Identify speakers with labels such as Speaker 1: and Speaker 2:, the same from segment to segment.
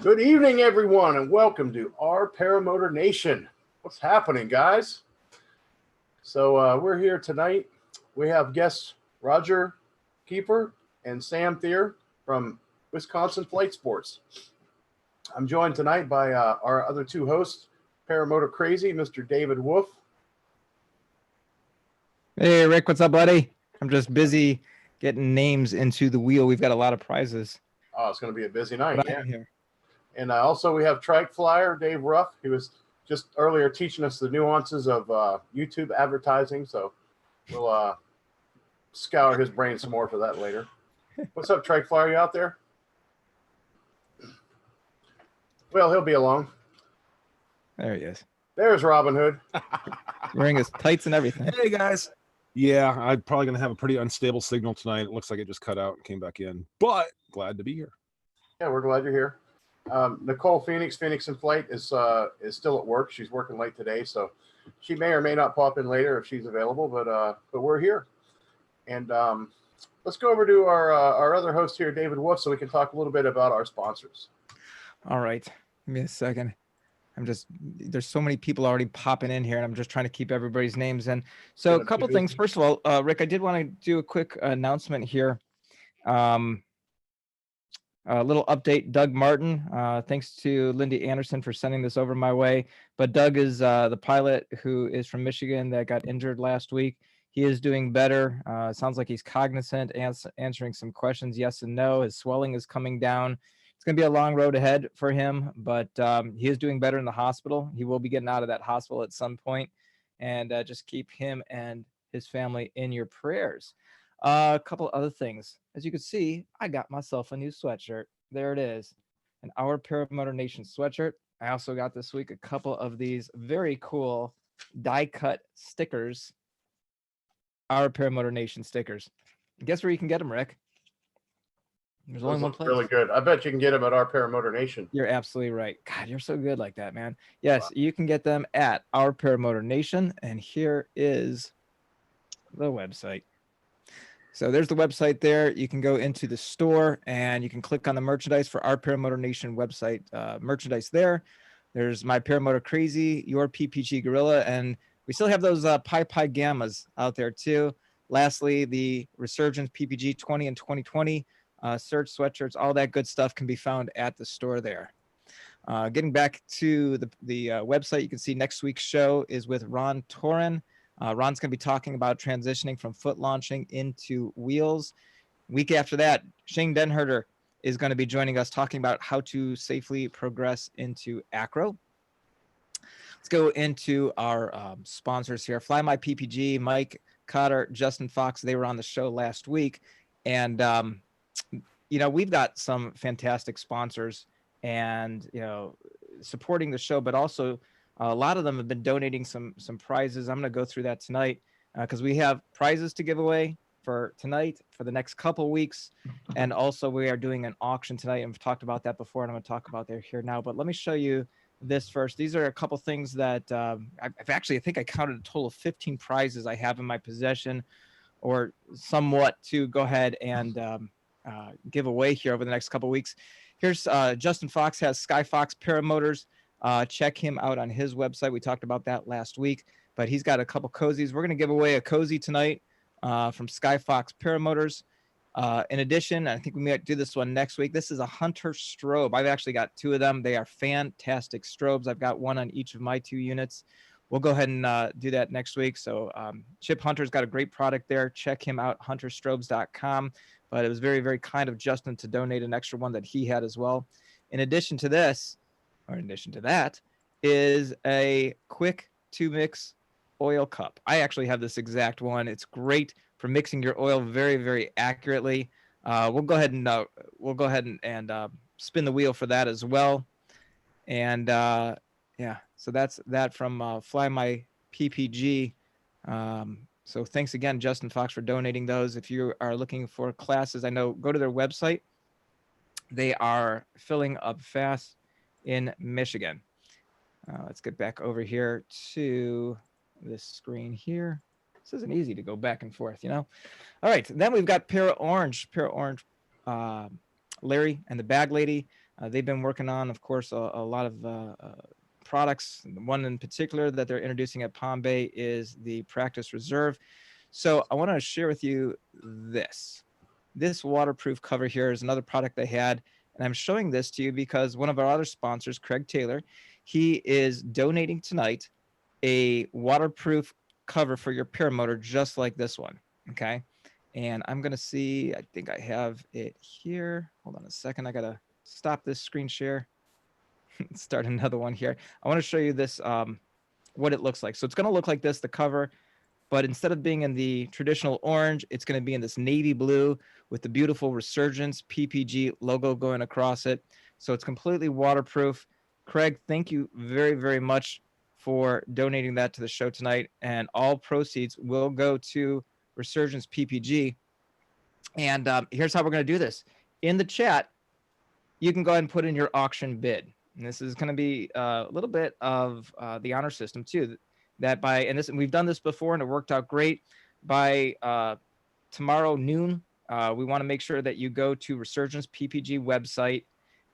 Speaker 1: Good evening, everyone, and welcome to our Paramotor Nation. What's happening, guys? So we're here tonight. We have guests Roger Keifer and Sam Thier from Wisconsin Flight Sports. I'm joined tonight by our other two hosts, Paramotor Crazy, Mr. David Wolf.
Speaker 2: Hey, Rick, what's up, buddy? I'm just busy getting names into the wheel. We've got a lot of prizes.
Speaker 1: Oh, it's going to be a busy night.
Speaker 2: Yeah. Here.
Speaker 1: And also we have Trike Flyer, Dave Ruff. He was just earlier teaching us the nuances of YouTube advertising. So we'll scour his brain some more for that later. What's up, Trike Flyer? You out there? Well, he'll be along.
Speaker 2: There he is.
Speaker 1: There's Robin Hood.
Speaker 2: Wearing his tights and everything.
Speaker 3: Hey, guys. Yeah, I'm probably going to have a pretty unstable signal tonight. It looks like it just cut out and came back in, but glad to be here.
Speaker 1: Yeah, we're glad you're here. Nicole Phoenix in Flight, is still at work. She's working late today, so she may or may not pop in later if she's available, but we're here. And let's go over to our other host here, David Wolf, so we can talk a little bit about our sponsors.
Speaker 2: All right. Give me a second. There's so many people already popping in here, and I'm just trying to keep everybody's names in. So a couple things. First of all, Rick, I did want to do a quick announcement here. A little update, Doug Martin, thanks to Lindy Anderson for sending this over my way. But Doug is the pilot who is from Michigan that got injured last week. He is doing better. Sounds like he's cognizant, answering some questions, yes and no. His swelling is coming down. It's going to be a long road ahead for him, but he is doing better in the hospital. He will be getting out of that hospital at some point, and just keep him and his family in your prayers. A couple other things. As you can see, I got myself a new sweatshirt. There it is, an Our Paramotor Nation sweatshirt. I also got this week a couple of these very cool die-cut stickers, Our Paramotor Nation stickers. Guess where you can get them, Rick? There's only one place.
Speaker 1: Really good. I bet you can get them at Our Paramotor Nation.
Speaker 2: You're absolutely right. God, you're so good like that, man. Yes, wow. You can get them at Our Paramotor Nation, and here is the website. So there's the website there. You can go into the store and you can click on the merchandise for our Paramotor Nation website merchandise there. There's my Paramotor Crazy, your PPG Gorilla, and we still have those Pi Gammas out there too. Lastly, the Resurgence PPG 20 and 2020 search sweatshirts, all that good stuff can be found at the store there. Getting back to the website, you can see next week's show is with Ron Torin. Ron's going to be talking about transitioning from foot launching into wheels. Week after that, Shane Denherter is going to be joining us talking about how to safely progress into acro. Let's go into our sponsors here. Fly My PPG, Mike Cotter, Justin Fox, they were on the show last week. And, we've got some fantastic sponsors and, supporting the show, but also a lot of them have been donating some prizes. I'm going to go through that tonight because we have prizes to give away for tonight, for the next couple weeks. And also we are doing an auction tonight. And we've talked about that before, and I'm going to talk about that here now. But let me show you this first. These are a couple things that I think I counted a total of 15 prizes I have in my possession, or somewhat, to go ahead and give away here over the next couple weeks. Here's Justin Fox has Skyfox Paramotors. Check him out on his website. We talked about that last week, but he's got a couple cozies. We're going to give away a cozy tonight from Skyfox Paramotors. In addition, I think we might do this one next week. This is a Hunter strobe. I've actually got two of them. They are fantastic strobes. I've got one on each of my two units. We'll go ahead and do that next week. So Chip Hunter's got a great product there. Check him out, hunterstrobes.com. But it was very, very kind of Justin to donate an extra one that he had as well. In addition to that, is a quick 2-mix oil cup. I actually have this exact one. It's great for mixing your oil very, very accurately. We'll go ahead and spin the wheel for that as well. And so that's that from Fly My PPG. So thanks again, Justin Fox, for donating those. If you are looking for classes, I know, go to their website. They are filling up fast in Michigan. Let's get back over here to this screen here. This isn't easy to go back and forth, All right, then we've got Para Orange, Larry and the Bag Lady. They've been working on, of course, a lot of products. One in particular that they're introducing at Palm Bay is the Practice Reserve. So I want to share with you this. This waterproof cover here is another product they had. And I'm showing this to you because one of our other sponsors, Craig Taylor, he is donating tonight a waterproof cover for your paramotor just like this one. Okay. And I'm going to see, I think I have it here. Hold on a second. I got to stop this screen share. Start another one here. I want to show you this, what it looks like. So it's going to look like this, the cover, but instead of being in the traditional orange, it's going to be in this navy blue with the beautiful Resurgence PPG logo going across it. So it's completely waterproof. Craig, thank you very, very much for donating that to the show tonight. And all proceeds will go to Resurgence PPG. And here's how we're going to do this. In the chat, you can go ahead and put in your auction bid. And this is going to be a little bit of the honor system too. That by, and we've done this before and it worked out great. By tomorrow noon, we want to make sure that you go to Resurgence PPG website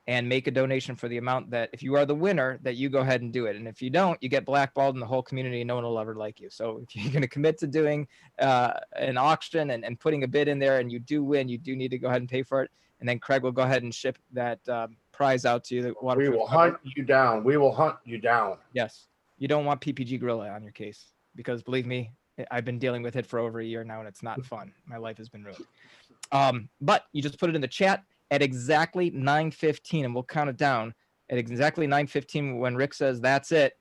Speaker 2: and make a donation for the amount that, if you are the winner, that you go ahead and do it. And if you don't, you get blackballed in the whole community and no one will ever like you. So if you're going to commit to doing an auction and putting a bid in there and you do win, you do need to go ahead and pay for it. And then Craig will go ahead and ship that prize out to you.
Speaker 1: We will hunt you down. We will hunt you down.
Speaker 2: Yes. You don't want PPG Gorilla on your case because believe me, I've been dealing with it for over a year now and it's not fun. My life has been ruined. But you just put it in the chat at exactly 9:15 and we'll count it down at exactly 9:15 when Rick says that's it.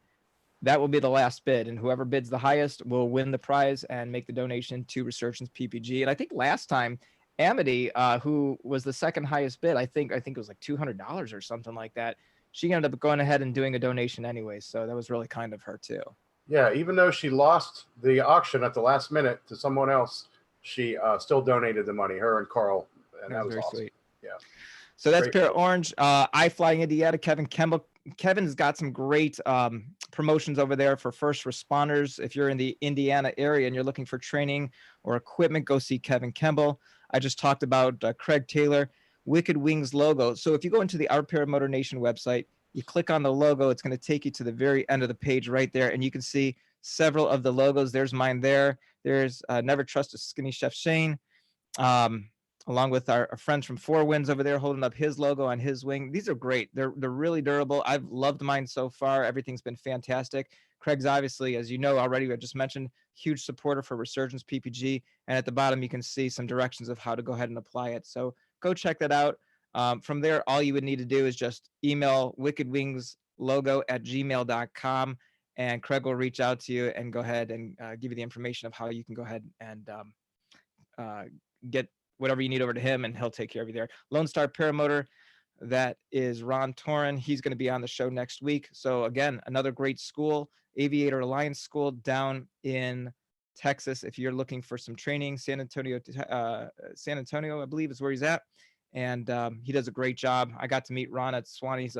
Speaker 2: That will be the last bid, and whoever bids the highest will win the prize and make the donation to Resurgence PPG. And I think last time Amity, who was the second highest bid, I think it was like $200 or something like that. She ended up going ahead and doing a donation anyway, so that was really kind of her too.
Speaker 1: Yeah, even though she lost the auction at the last minute to someone else, she still donated the money. Her and Carl, and that was
Speaker 2: very
Speaker 1: awesome.
Speaker 2: sweet.
Speaker 1: Yeah.
Speaker 2: So that's Para Orange. I Fly Indiana. Kevin Kemble. Kevin's got some great promotions over there for first responders. If you're in the Indiana area and you're looking for training or equipment, go see Kevin Kemble. I just talked about Craig Taylor, Wicked Wings logo. So if you go into the Our Paramotor Nation website, you click on the logo, it's going to take you to the very end of the page right there. And you can see several of the logos. There's mine there. There's Never Trust a Skinny Chef Shane. Along with our friends from Four Winds over there holding up his logo on his wing. These are great. They're really durable. I've loved mine so far. Everything's been fantastic. Craig's obviously, as you know already, I just mentioned, huge supporter for Resurgence PPG. And at the bottom, you can see some directions of how to go ahead and apply it. So go check that out. From there, all you would need to do is just email wickedwingslogo@gmail.com and Craig will reach out to you and go ahead and give you the information of how you can go ahead and get whatever you need over to him and he'll take care of you there. Lone Star Paramotor, that is Ron Torin. He's going to be on the show next week. So again, another great school, Aviator Alliance School down in Texas. If you're looking for some training, San Antonio, I believe is where he's at. And he does a great job. I got to meet Ron at Swan. He's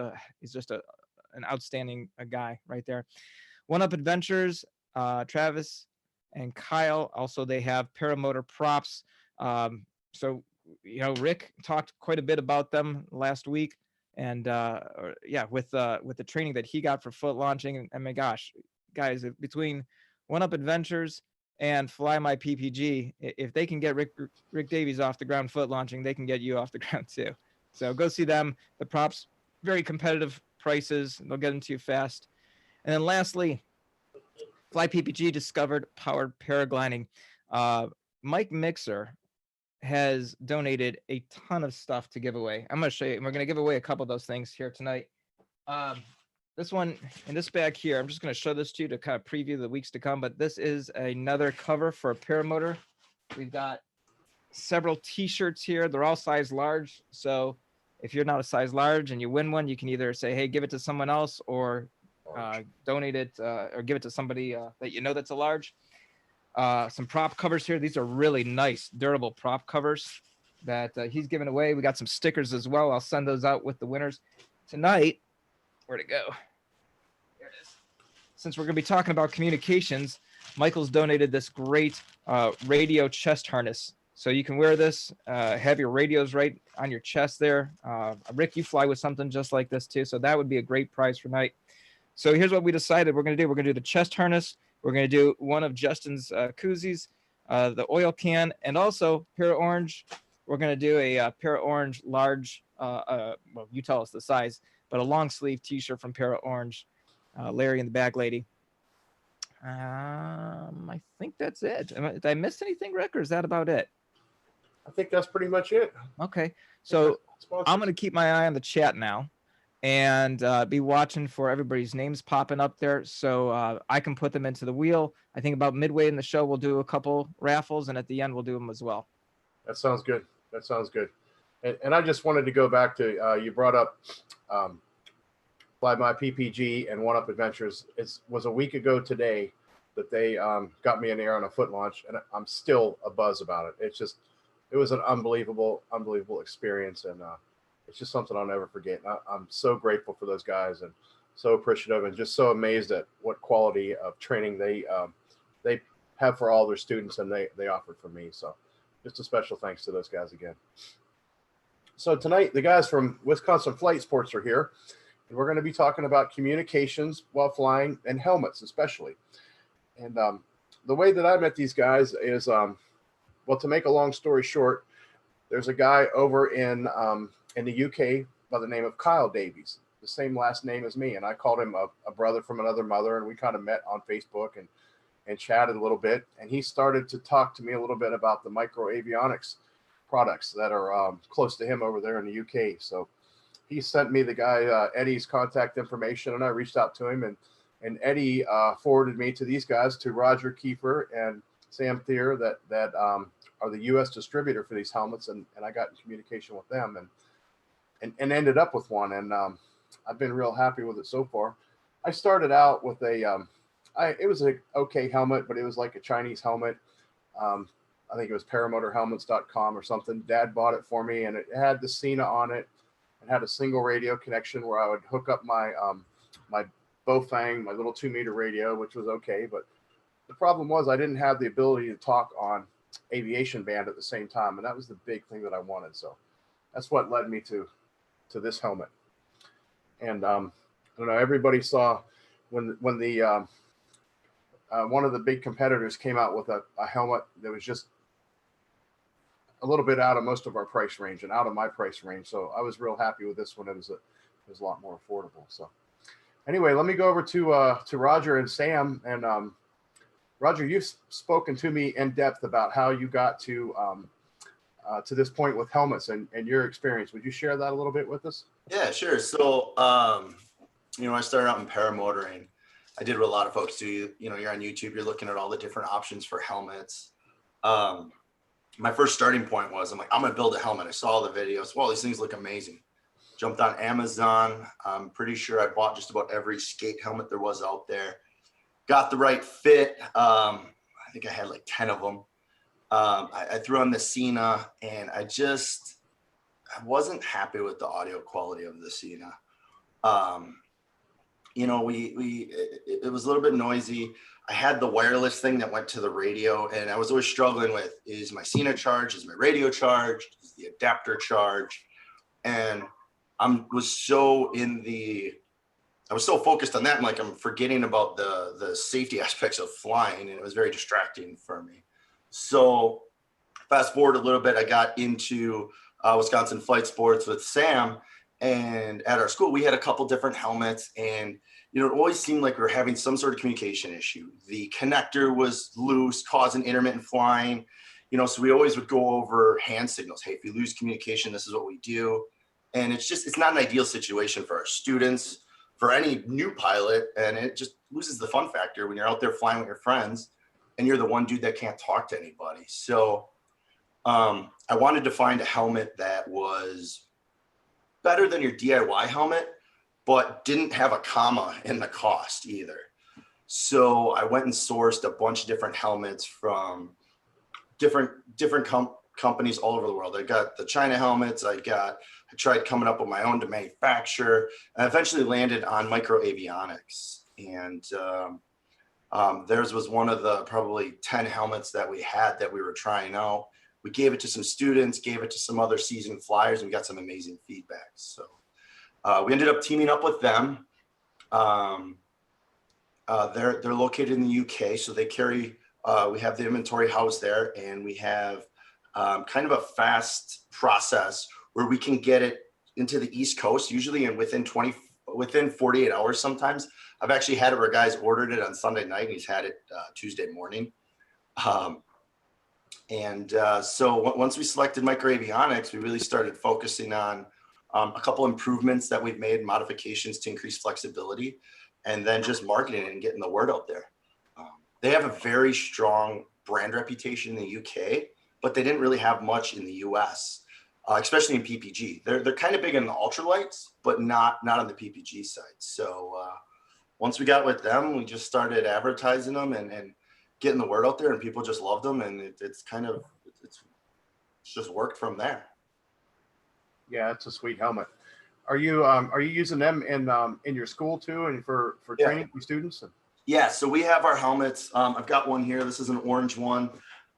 Speaker 2: just an outstanding guy right there. One Up Adventures, Travis and Kyle. Also, they have Paramotor Props. So, you know, Rick talked quite a bit about them last week, and with the training that he got for foot launching, and my gosh, guys, between One Up Adventures and Fly My PPG, if they can get Rick Davies off the ground foot launching, they can get you off the ground too. So go see them. The props, very competitive prices. They'll get them to you fast. And then lastly, Fly PPG discovered powered paragliding. Mike Mixer has donated a ton of stuff to give away. I'm going to show you. We're going to give away a couple of those things here tonight. This one in this bag here, I'm just going to show this to you to kind of preview the weeks to come, but this is another cover for a paramotor. We've got several t-shirts here. They're all size large. So if you're not a size large and you win one, you can either say, hey, give it to someone else or donate it or give it to somebody that you know that's a large. Some prop covers here. These are really nice, durable prop covers that he's giving away. We got some stickers as well. I'll send those out with the winners tonight. Where'd it go? There it is. Since we're going to be talking about communications, Michael's donated this great radio chest harness So you can wear this, have your radios right on your chest there. Rick, you fly with something just like this too. So that would be a great prize for night. So here's what we decided we're going to do. We're going to do the chest harness. We're going to do one of Justin's koozies, the oil can, and also Para Orange. We're going to do a Para Orange large, well, you tell us the size, but a long sleeve t-shirt from Para Orange, Larry and the Bag Lady. I think that's it. Did I miss anything, Rick, or is that about it?
Speaker 1: I think that's pretty much it.
Speaker 2: Okay. So I'm going to keep my eye on the chat now and be watching for everybody's names popping up there so I can put them into the wheel. I think about midway in the show, we'll do a couple raffles, and at the end, we'll do them as well.
Speaker 1: That sounds good. That sounds good. And I just wanted to go back to, you brought up Fly My PPG and One Up Adventures. It was a week ago today that they got me in the air on a foot launch, and I'm still a buzz about it. It was an unbelievable experience, and it's just something I'll never forget. I'm so grateful for those guys and so appreciative and just so amazed at what quality of training they have for all their students and they offered for me. So just a special thanks to those guys again. So tonight, the guys from Wisconsin Flight Sports are here, and we're going to be talking about communications while flying and helmets especially. And the way that I met these guys is, well, to make a long story short, there's a guy over in the UK by the name of Kyle Davies, the same last name as me. And I called him a brother from another mother, and we kind of met on Facebook and chatted a little bit. And he started to talk to me a little bit about the Microavionics products that are close to him over there in the UK. So he sent me the guy Eddie's contact information, and I reached out to him, and Eddie forwarded me to these guys, to Roger Keifer and Sam Thier, that are the U.S. distributor for these helmets, and I got in communication with them and ended up with one, and I've been real happy with it so far. I started out with it was an okay helmet, but it was like a Chinese helmet. I think it was paramotorhelmets.com or something. Dad bought it for me, and it had the Cena on it. It had a single radio connection where I would hook up my my Bofang, my little 2-meter radio, which was okay. But the problem was I didn't have the ability to talk on aviation band at the same time, and that was the big thing that I wanted. So that's what led me to this helmet. And I don't know, everybody saw when the one of the big competitors came out with a helmet that was just a little bit out of most of our price range and out of my price range. So I was real happy with this one. It was a lot more affordable. So anyway, let me go over to Roger and Sam. And Roger, you've spoken to me in depth about how you got to this point with helmets and your experience. Would you share that a little bit with us?
Speaker 4: Yeah, sure. So, I started out in paramotoring. I did what a lot of folks do. You're on YouTube, you're looking at all the different options for helmets. My first starting point was, I'm going to build a helmet. I saw the videos. Wow, these things look amazing. Jumped on Amazon. I'm pretty sure I bought just about every skate helmet there was out there. Got the right fit. I think I had like 10 of them. I threw on the Cena, and I wasn't happy with the audio quality of the Cena. It was a little bit noisy. I had the wireless thing that went to the radio, and I was always struggling with, is my Cena charged? Is my radio charged? Is the adapter charged? And I was so focused on that. I'm forgetting about the safety aspects of flying, and it was very distracting for me. So fast forward a little bit, I got into Wisconsin Flight Sports with Sam, and at our school, we had a couple different helmets, and it always seemed like we were having some sort of communication issue. The connector was loose, causing intermittent flying. So we always would go over hand signals. Hey, if you lose communication, this is what we do. And it's not an ideal situation for our students, for any new pilot, and it just loses the fun factor when you're out there flying with your friends and you're the one dude that can't talk to anybody. So I wanted to find a helmet that was better than your DIY helmet, but didn't have a comma in the cost either. So I went and sourced a bunch of different helmets from different companies all over the world. I got the China helmets. I tried coming up with my own to manufacture. I eventually landed on Microavionics, and theirs was one of the probably 10 helmets that we had that we were trying out. We gave it to some students, gave it to some other seasoned flyers, and we got some amazing feedback. So we ended up teaming up with them. They're located in the UK, so they carry. We have the inventory housed there, and we have kind of a fast process where we can get it into the East Coast, usually within 48 hours. Sometimes I've actually had it where guys ordered it on Sunday night and he's had it Tuesday morning. So once we selected Microavionics, we really started focusing on a couple improvements that we've made, modifications to increase flexibility, and then just marketing and getting the word out there. They have a very strong brand reputation in the UK, but they didn't really have much in the US, especially in PPG. They're kind of big in the ultralights, but not on the PPG side. So once we got with them, we just started advertising them and getting the word out there, and people just loved them, and it's just worked from there.
Speaker 1: Yeah, it's a sweet helmet. Are you using them in your school too, and for training for students?
Speaker 4: Yeah, so we have our helmets. I've got one here. This is an orange one.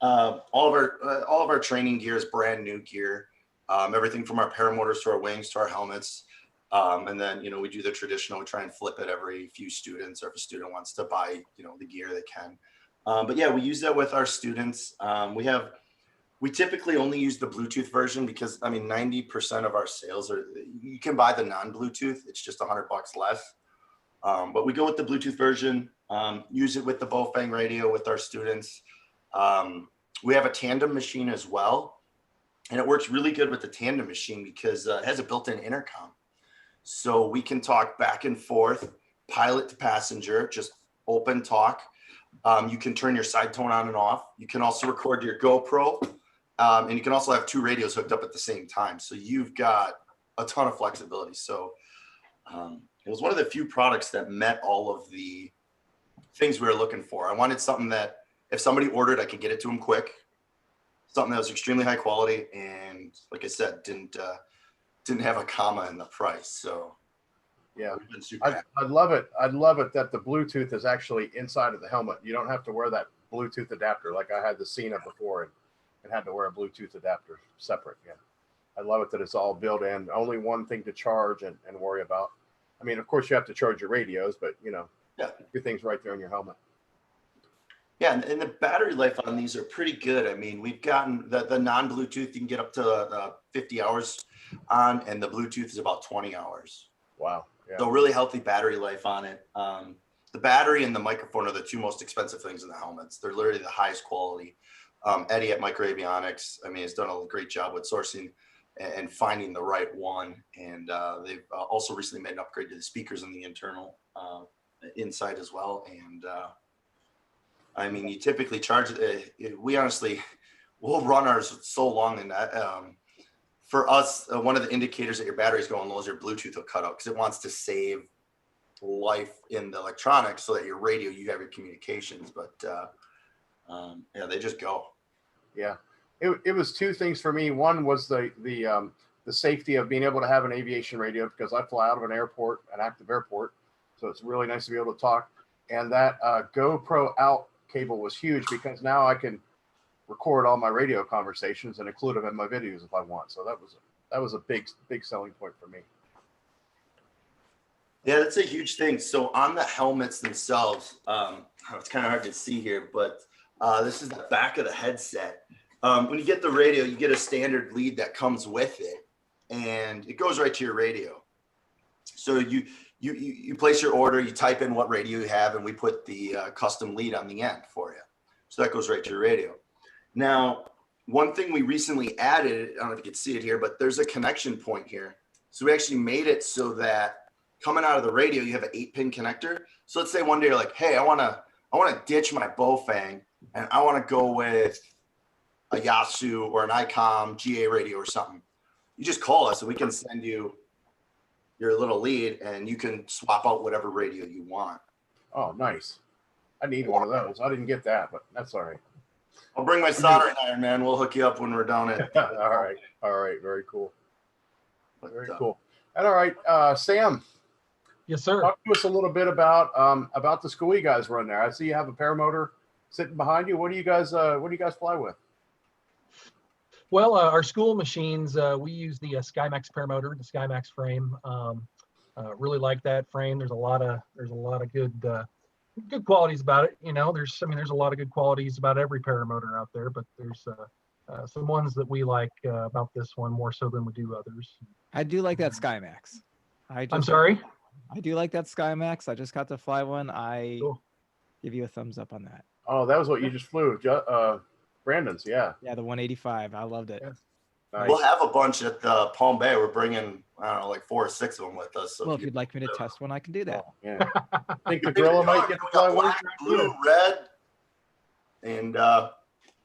Speaker 4: All of our training gear is brand new gear. Everything from our paramotors to our wings to our helmets. And then, we do the traditional, we try and flip it every few students, or if a student wants to buy, the gear, they can. But yeah, we use that with our students. We typically only use the Bluetooth version because 90% of our sales you can buy the non-Bluetooth. It's just $100 less. But we go with the Bluetooth version, use it with the Bowfang radio with our students. We have a tandem machine as well. And it works really good with the tandem machine because it has a built-in intercom. So we can talk back and forth, pilot to passenger, just open talk. You can turn your side tone on and off. You can also record your GoPro. And you can also have two radios hooked up at the same time. So you've got a ton of flexibility. So it was one of the few products that met all of the things we were looking for. I wanted something that if somebody ordered, I could get it to them quick. Something that was extremely high quality. And like I said, didn't have a comma in the price. So
Speaker 1: yeah,
Speaker 4: we've been super happy.
Speaker 1: I'd love it. I'd love it that the Bluetooth is actually inside of the helmet. You don't have to wear that Bluetooth adapter like I had the Cena before and had to wear a Bluetooth adapter separate. Yeah, I love it that it's all built in. Only one thing to charge and worry about. Of course you have to charge your radios, but everything's right there in your helmet.
Speaker 4: Yeah, and the battery life on these are pretty good. We've gotten the non-Bluetooth, you can get up to 50 hours on, and the Bluetooth is about 20 hours.
Speaker 1: Wow. Yeah. So
Speaker 4: really healthy battery life on it. The battery and the microphone are the two most expensive things in the helmets. They're literally the highest quality. Eddie at Microavionics, has done a great job with sourcing and finding the right one. And they've also recently made an upgrade to the speakers in the internal inside as well. And you typically charge it. We'll run ours so long, and for us, one of the indicators that your battery is going low is your Bluetooth will cut out because it wants to save life in the electronics so that your radio, you have your communications. But they just go. Yeah.
Speaker 1: It was two things for me. One was the safety of being able to have an aviation radio because I fly out of an active airport. So it's really nice to be able to talk. And that GoPro out cable was huge because now I can record all my radio conversations and include them in my videos if I want. So that was a big selling point for me.
Speaker 4: Yeah, that's a huge thing. So on the helmets themselves, it's kind of hard to see here, but this is the back of the headset. When you get the radio, you get a standard lead that comes with it, and it goes right to your radio. So you place your order, you type in what radio you have, and we put the custom lead on the end for you. So that goes right to your radio. Now, one thing we recently added, I don't know if you can see it here, but there's a connection point here. So we actually made it so that coming out of the radio, you have an 8-pin connector. So let's say one day you're like, hey, I want to ditch my Bowfang and I want to go with a Yasu or an ICOM GA radio or something. You just call us and we can send you your little lead and you can swap out whatever radio you want.
Speaker 1: Oh, nice. I need one of those. I didn't get that, but that's all right.
Speaker 4: I'll bring my soldering iron, man. We'll hook you up when we're down at.
Speaker 1: All right. Very cool. Very cool. And all right, Sam.
Speaker 5: Yes, sir.
Speaker 1: Talk to us a little bit about the school you guys run there. I see you have a paramotor sitting behind you. What do you guys fly with?
Speaker 5: Well, our school machines, we use the SkyMax paramotor, the SkyMax frame. Really like that frame. There's a lot of good qualities about it. You know, there's a lot of good qualities about every paramotor out there, but there's some ones that we like about this one more so than we do others.
Speaker 2: I do like that SkyMax.
Speaker 5: I'm sorry.
Speaker 2: I do like that SkyMax. I just got to fly one.
Speaker 5: Cool.
Speaker 2: Give you a thumbs up on that.
Speaker 1: Oh, that was what you just flew. Brandon's, yeah.
Speaker 2: Yeah, the 185. I loved it.
Speaker 5: Yeah.
Speaker 1: Nice.
Speaker 4: We'll have a bunch at the Palm Bay. We're bringing, I don't know, like 4 or 6 of them with us. So
Speaker 2: Well, if you'd like me to test one, I can do that.
Speaker 1: Oh, yeah. I think the gorilla might get to fly one.
Speaker 4: black, blue, red, and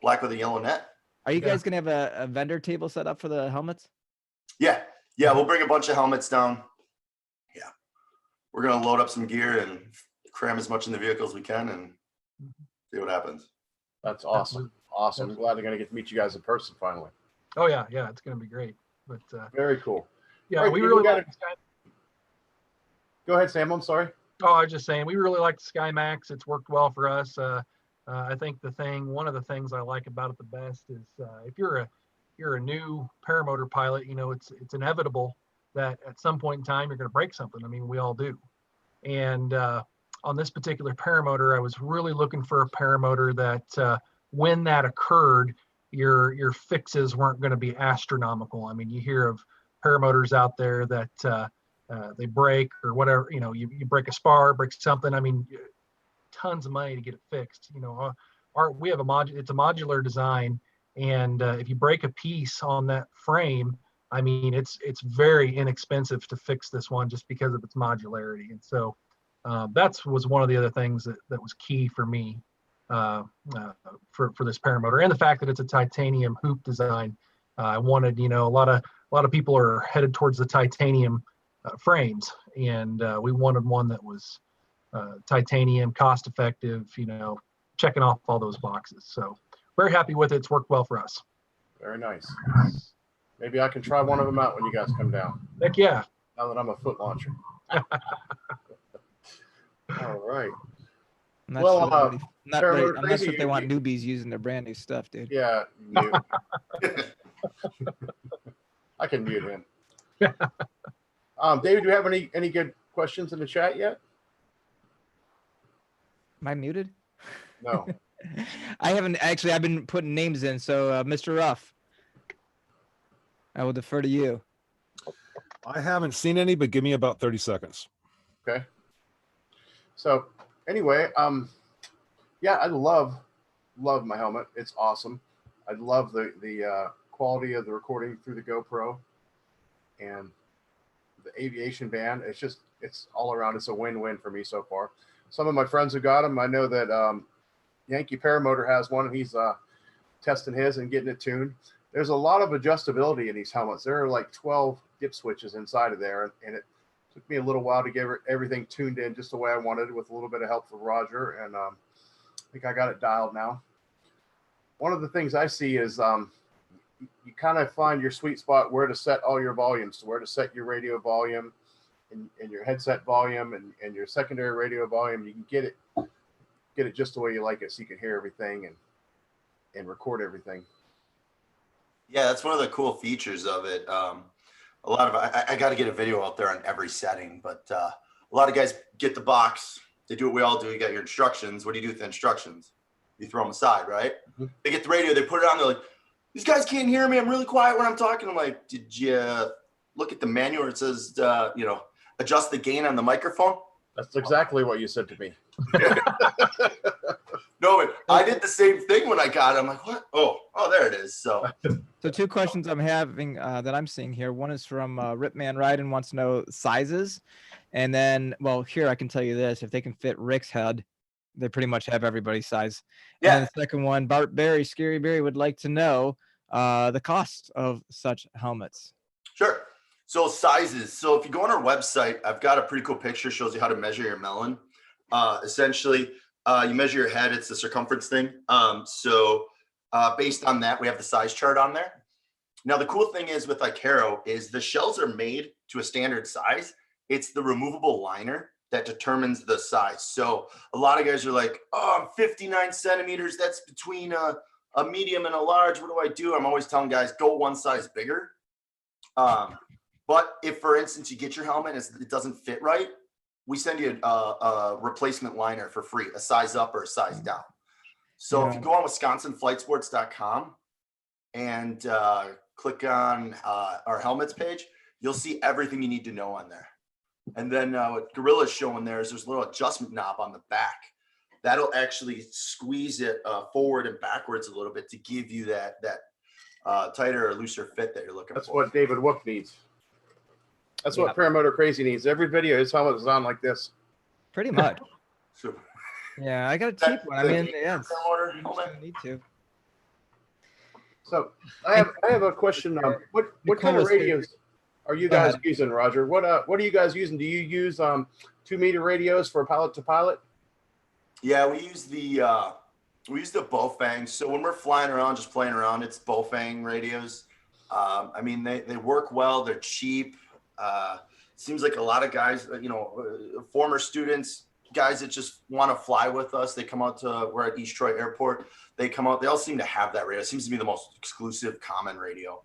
Speaker 4: black with a yellow net.
Speaker 2: Are you guys going to have a vendor table set up for the helmets?
Speaker 4: Yeah. We'll bring a bunch of helmets down. Yeah. We're going to load up some gear and cram as much in the vehicle as we can and see what happens.
Speaker 1: That's awesome. Awesome. I'm glad I'm going to get to meet you guys in person finally.
Speaker 5: Oh yeah, it's going to be great. But
Speaker 1: very cool.
Speaker 5: Yeah,
Speaker 1: Right,
Speaker 5: we
Speaker 1: people
Speaker 5: really
Speaker 1: got
Speaker 5: like.
Speaker 1: Go ahead, Sam. I'm sorry.
Speaker 5: Oh, I was just saying, we really like the SkyMax. It's worked well for us. I think one of the things I like about it the best is if you're a new paramotor pilot, you know, it's inevitable that at some point in time you're going to break something. I mean, we all do. And on this particular paramotor, I was really looking for a paramotor that when that occurred, your fixes weren't going to be astronomical. I mean, you hear of paramotors out there that they break or whatever, you know, you break a spar, break something. I mean, tons of money to get it fixed. You know, we have it's a modular design, and if you break a piece on that frame, I mean, it's very inexpensive to fix this one just because of its modularity. And so that was one of the other things that was key for me for this paramotor, and the fact that it's a titanium hoop design. I wanted, you know, a lot of people are headed towards the titanium frames, and we wanted one that was titanium, cost effective, you know, checking off all those boxes. So very happy with it. It's worked well for us.
Speaker 1: Very nice. Maybe I can try one of them out when you guys come down.
Speaker 5: Heck yeah.
Speaker 1: Now that I'm a foot launcher. All right.
Speaker 2: I'm not
Speaker 1: Well,
Speaker 2: sure, I'm not sure if they
Speaker 1: you-
Speaker 2: want newbies using their brand new stuff, dude.
Speaker 1: Yeah. Mute. I can mute him. David, do you have any good questions in the chat yet?
Speaker 2: Am I muted?
Speaker 1: No.
Speaker 2: I haven't actually. I've been putting names in. So, Mr. Ruff, I will defer to you.
Speaker 3: I haven't seen any, but give me about 30 seconds.
Speaker 1: Okay. So anyway, yeah, I love my helmet. It's awesome. I love the quality of the recording through the GoPro and the aviation band. It's all around. It's a win-win for me so far. Some of my friends have got them. I know that Yankee Paramotor has one, and he's testing his and getting it tuned. There's a lot of adjustability in these helmets. There are like 12 dip switches inside of there, and it took me a little while to get everything tuned in just the way I wanted, with a little bit of help from Roger, and I think I got it dialed now. One of the things I see is you kind of find your sweet spot where to set all your volumes, where to set your radio volume and your headset volume and your secondary radio volume. You can get it just the way you like it, so you can hear everything and record everything.
Speaker 4: Yeah, that's one of the cool features of it. A lot of I got to get a video out there on every setting, but a lot of guys get the box. They do what we all do. You got your instructions. What do you do with the instructions? You throw them aside, right? Mm-hmm. They get the radio. They put it on. They're like, these guys can't hear me. I'm really quiet when I'm talking. I'm like, did you look at the manual where it says, adjust the gain on the microphone?
Speaker 1: That's exactly what you said to me.
Speaker 4: No, I did the same thing when I got it. I'm like, what? Oh, there it is. So
Speaker 2: 2 questions I'm having that I'm seeing here. One is from Ripman Ryden, wants to know sizes. And then, well, here I can tell you this. If they can fit Rick's head, they pretty much have everybody's size.
Speaker 4: Yeah.
Speaker 2: And the second one, Bart Barry, Scary Barry would like to know the cost of such helmets.
Speaker 4: Sure. So sizes. So if you go on our website, I've got a pretty cool picture, shows you how to measure your melon. Essentially, you measure your head. It's the circumference thing. So based on that, we have the size chart on there. Now, the cool thing is with Icaro is the shells are made to a standard size. It's the removable liner that determines the size. So a lot of guys are like, oh, I'm 59 centimeters. That's between a medium and a large. What do? I'm always telling guys, go one size bigger. But if, for instance, you get your helmet and it doesn't fit right, we send you a replacement liner for free, a size up or a size down. So if you go on WisconsinFlightSports.com and click on our helmets page, you'll see everything you need to know on there. And then what Gorilla's showing there is there's a little adjustment knob on the back. That'll actually squeeze it forward and backwards a little bit to give you that tighter or looser fit that you're looking
Speaker 1: That's
Speaker 4: for.
Speaker 1: what David Wook needs. That's what Paramotor Crazy needs. Every video, his helmet is on like this.
Speaker 2: Pretty much.
Speaker 4: Super.
Speaker 2: Yeah, I got a cheap one. I mean, yeah, it's,
Speaker 4: Paramotor
Speaker 2: you
Speaker 4: helmet.
Speaker 2: just need to.
Speaker 1: So I have a question. What kind of radios are you guys using, Roger? What are you guys using? Do you use 2-meter radios for pilot to pilot?
Speaker 4: Yeah, we use the Bofang. So when we're flying around, just playing around, it's Bofang radios. I mean, they work well. They're cheap. Seems like a lot of guys, former students, guys that just want to fly with us. They come out we're at East Troy Airport. They come out. They all seem to have that radio. It seems to be the most exclusive common radio.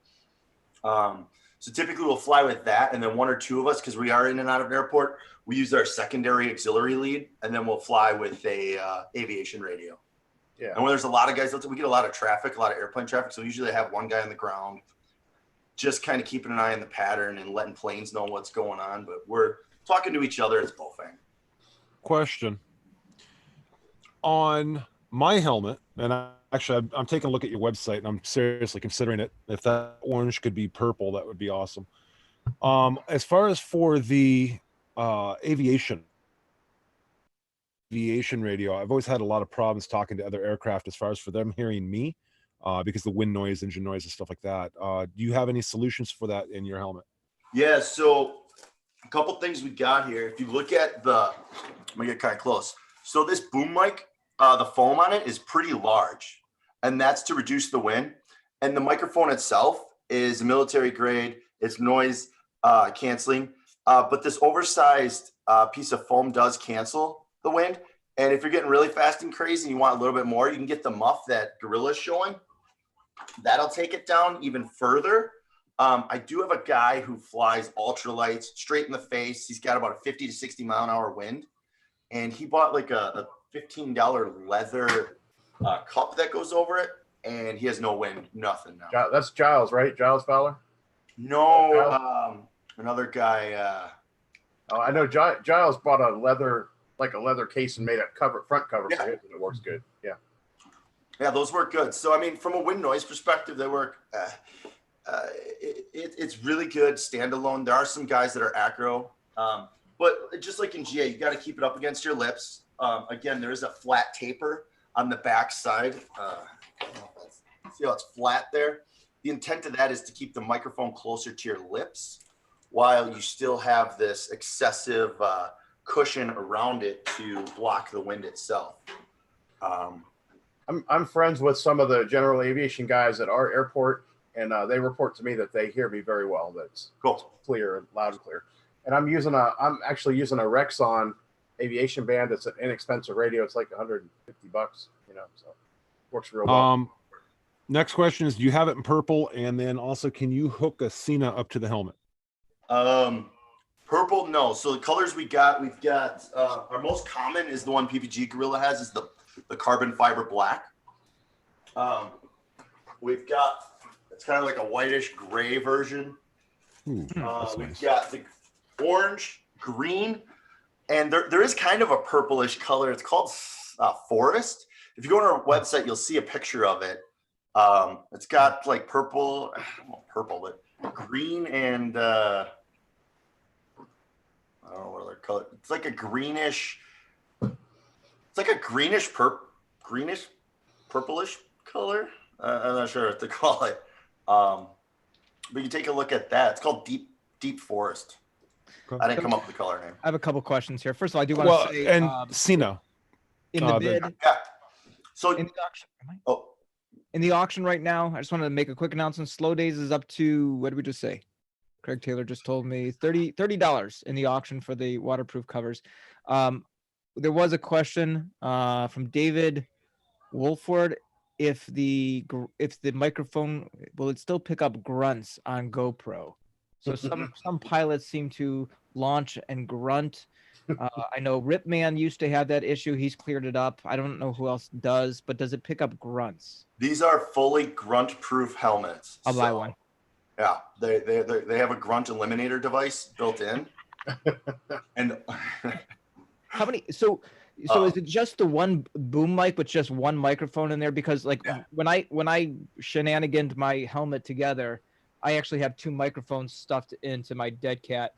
Speaker 4: So typically we'll fly with that, and then one or two of us, because we are in and out of airport, we use our secondary auxiliary lead, and then we'll fly with a aviation radio.
Speaker 1: Yeah.
Speaker 4: And when there's a lot of guys, we get a lot of traffic, a lot of airplane traffic. So we usually have one guy on the ground, just kind of keeping an eye on the pattern and letting planes know what's going on. But we're talking to each other. It's Bofang.
Speaker 3: Question. On my helmet, and actually I'm taking a look at your website, and I'm seriously considering it. If that orange could be purple, that would be awesome. As far as for the aviation radio, I've always had a lot of problems talking to other aircraft as far as for them hearing me, because the wind noise, engine noise, and stuff like that. Do you have any solutions for that in your helmet?
Speaker 4: Yeah, so a couple things we got here. If you look at I'm gonna get kind of close. So this boom mic, the foam on it is pretty large, and that's to reduce the wind. And the microphone itself is military grade. It's noise canceling, but this oversized piece of foam does cancel the wind. And if you're getting really fast and crazy and you want a little bit more, you can get the muff that Gorilla's showing. That'll take it down even further. I do have a guy who flies ultralights straight in the face. He's got about a 50 to 60 mile an hour wind. And he bought like a $15 leather cup that goes over it. And he has no wind, nothing now.
Speaker 1: That's Giles, right? Giles Fowler?
Speaker 4: No, another guy.
Speaker 1: I know Giles bought a leather case and made a front cover for it, and it works good. Yeah.
Speaker 4: Yeah, those work good. So, I mean, from a wind noise perspective, they work. It's really good standalone. There are some guys that are acro, but just like in GA, you got to keep it up against your lips. Again, there is a flat taper on the back side. See how it's flat there? The intent of that is to keep the microphone closer to your lips while you still have this excessive cushion around it to block the wind itself.
Speaker 1: I'm friends with some of the general aviation guys at our airport, and they report to me that they hear me very well. That's
Speaker 4: cool,
Speaker 1: clear, loud and clear. And I'm actually using a Rexon aviation band. It's an inexpensive radio. It's like $150, so works real well.
Speaker 3: Next question is, do you have it in purple? And then also, can you hook a Cena up to the helmet?
Speaker 4: Purple, no. So the colors we've got our most common is the one PPG Gorilla has, is the carbon fiber black. We've got, it's kind of like a whitish gray version.
Speaker 3: We've
Speaker 4: got the orange, green, and there is kind of a purplish color. It's called Forest. If you go on our website, you'll see a picture of it. It's got like purple, but green and I don't know what other color. It's like a greenish. It's like a greenish purplish color. I'm not sure what to call it. But you take a look at that. It's called Deep Forest.
Speaker 3: Okay.
Speaker 4: I didn't come up with the color name.
Speaker 2: I have a couple questions here. First of all, I do want to say,
Speaker 3: and Cena
Speaker 2: in the bid,
Speaker 4: yeah. So
Speaker 2: in the auction, in the auction right now, I just wanted to make a quick announcement. Slow Days is up to, what did we just say? Craig Taylor just told me $30 in the auction for the waterproof covers. There was a question from David Wolford. if the microphone will it still pick up grunts on GoPro. So some pilots seem to launch and grunt. I know Ripman used to have that issue. He's cleared it up. I don't know who else does, but does it pick up grunts?
Speaker 4: These are fully grunt-proof helmets.
Speaker 2: I'll buy one.
Speaker 4: Yeah, they have a grunt eliminator device built in. And
Speaker 2: How many? So is it just the one boom mic with just one microphone in there? Because like when I shenaniganed my helmet together, I actually have two microphones stuffed into my dead cat.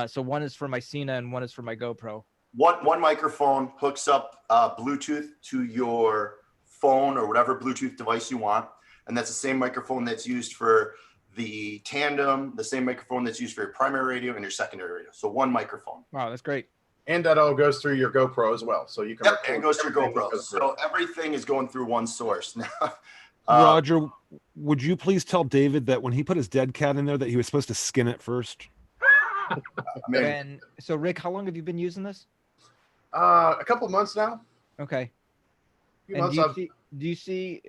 Speaker 2: So one is for my Cena and one is for my GoPro.
Speaker 4: One microphone hooks up Bluetooth to your phone or whatever Bluetooth device you want, and that's the same microphone that's used for the tandem, the same microphone that's used for your primary radio and your secondary radio. So one microphone.
Speaker 2: Wow, that's great.
Speaker 1: And that all goes through your GoPro as well. So you can.
Speaker 4: Yep, it goes through GoPro. So everything is going through one source now.
Speaker 3: Roger, would you please tell David that when he put his dead cat in there that he was supposed to skin it first?
Speaker 2: So Rick, how long have you been using this?
Speaker 1: A couple of months now.
Speaker 2: Okay.
Speaker 1: And
Speaker 2: do you see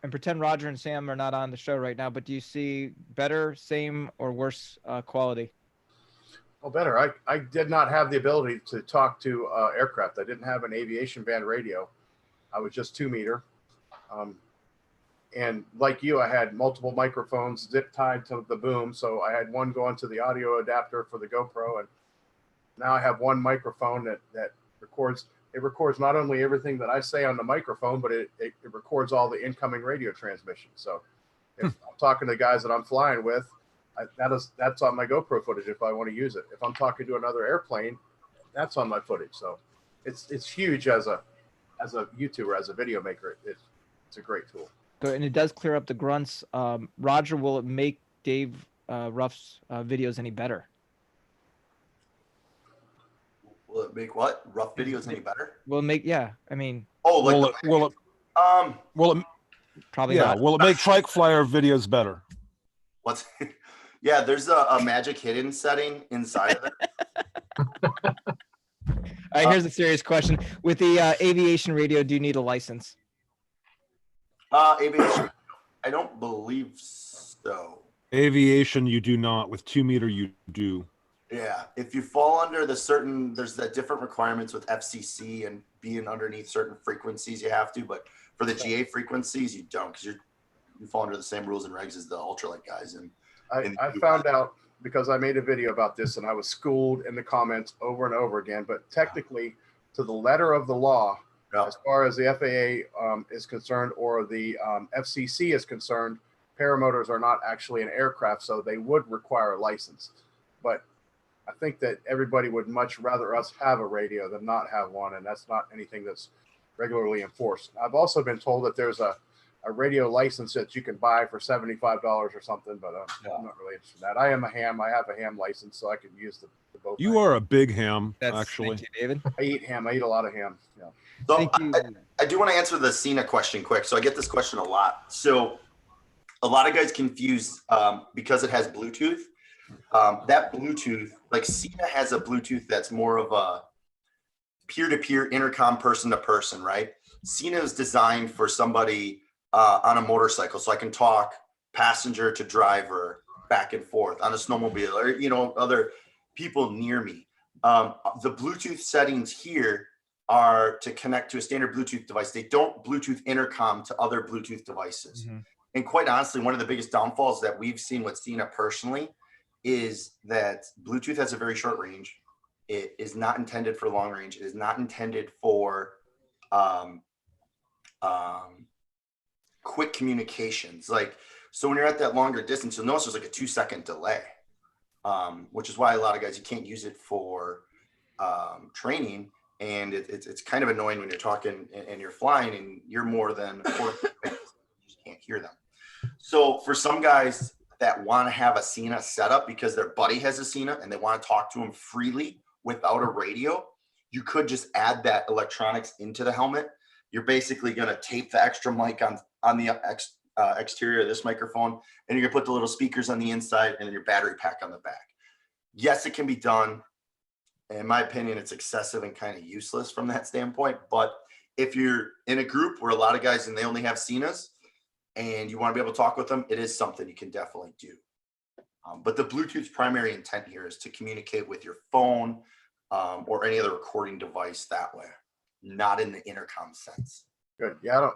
Speaker 2: and pretend Roger and Sam are not on the show right now, but do you see better, same, or worse quality?
Speaker 1: Oh, better. I did not have the ability to talk to aircraft. I didn't have an aviation band radio. I was just 2 meter. And like you, I had multiple microphones zip tied to the boom. So I had one going to the audio adapter for the GoPro. And now I have one microphone that records. It records not only everything that I say on the microphone, but it records all the incoming radio transmissions. So if I'm talking to guys that I'm flying with, that's on my GoPro footage if I want to use it. If I'm talking to another airplane, that's on my footage. So it's huge as a YouTuber, as a video maker. It's a great tool.
Speaker 2: So, and it does clear up the grunts. Roger, will it make Dave Ruff's videos any better?
Speaker 4: Will it make what? Rough videos any better?
Speaker 2: Will it make, yeah. I mean.
Speaker 4: Oh, like
Speaker 3: will it
Speaker 2: probably
Speaker 3: yeah,
Speaker 2: not.
Speaker 3: will it make Trike Flyer videos better?
Speaker 4: What's yeah, there's a magic hidden setting inside of it.
Speaker 2: All right, here's a serious question. With the aviation radio, do you need a license?
Speaker 4: Aviation, I don't believe so.
Speaker 3: Aviation, you do not. With 2 meter, you do.
Speaker 4: Yeah, if you fall under there's that different requirements with FCC and being underneath certain frequencies, you have to. But for the GA frequencies, you don't, because you fall under the same rules and regs as the ultralight guys. And
Speaker 1: I found out because I made a video about this, and I was schooled in the comments over and over again. But technically, to the letter of the law, as far as the FAA is concerned, or the FCC is concerned, paramotors are not actually an aircraft, so they would require a license. But I think that everybody would much rather us have a radio than not have one, and that's not anything that's regularly enforced. I've also been told that there's a radio license that you can buy for $75 or something, but I'm not really interested in that. I am a ham. I have a ham license, so I can use the both.
Speaker 3: You are a big ham,
Speaker 2: That's,
Speaker 3: actually.
Speaker 2: thank you, David.
Speaker 1: I eat ham. I eat a lot of ham. Yeah.
Speaker 4: So
Speaker 2: Thank you.
Speaker 4: I do want to answer the Cena question quick. So I get this question a lot. So a lot of guys confuse because it has Bluetooth. That Bluetooth, like Cena has a Bluetooth that's more of a peer-to-peer intercom, person-to-person, right? Cena is designed for somebody on a motorcycle, so I can talk passenger to driver, back and forth on a snowmobile, or other people near me. The Bluetooth settings here are to connect to a standard Bluetooth device. They don't Bluetooth intercom to other Bluetooth devices.
Speaker 2: Mm-hmm.
Speaker 4: And quite honestly, one of the biggest downfalls that we've seen with Cena personally is that Bluetooth has a very short range. It is not intended for long range. It is not intended for quick communications. So when you're at that longer distance, you'll notice there's like a 2-second delay, which is why a lot of guys, you can't use it for training. And it's kind of annoying when you're talking and you're flying and you're more than a quarter, you just can't hear them. So for some guys that want to have a Cena setup because their buddy has a Cena and they want to talk to him freely without a radio, you could just add that electronics into the helmet. You're basically going to tape the extra mic on the exterior of this microphone, and you're going to put the little speakers on the inside and then your battery pack on the back. Yes, it can be done. In my opinion, it's excessive and kind of useless from that standpoint, but If you're in a group where a lot of guys and they only have Cenas and you want to be able to talk with them, it is something you can definitely do. But the Bluetooth's primary intent here is to communicate with your phone or any other recording device that way, not in the intercom sense.
Speaker 1: Good. Yeah,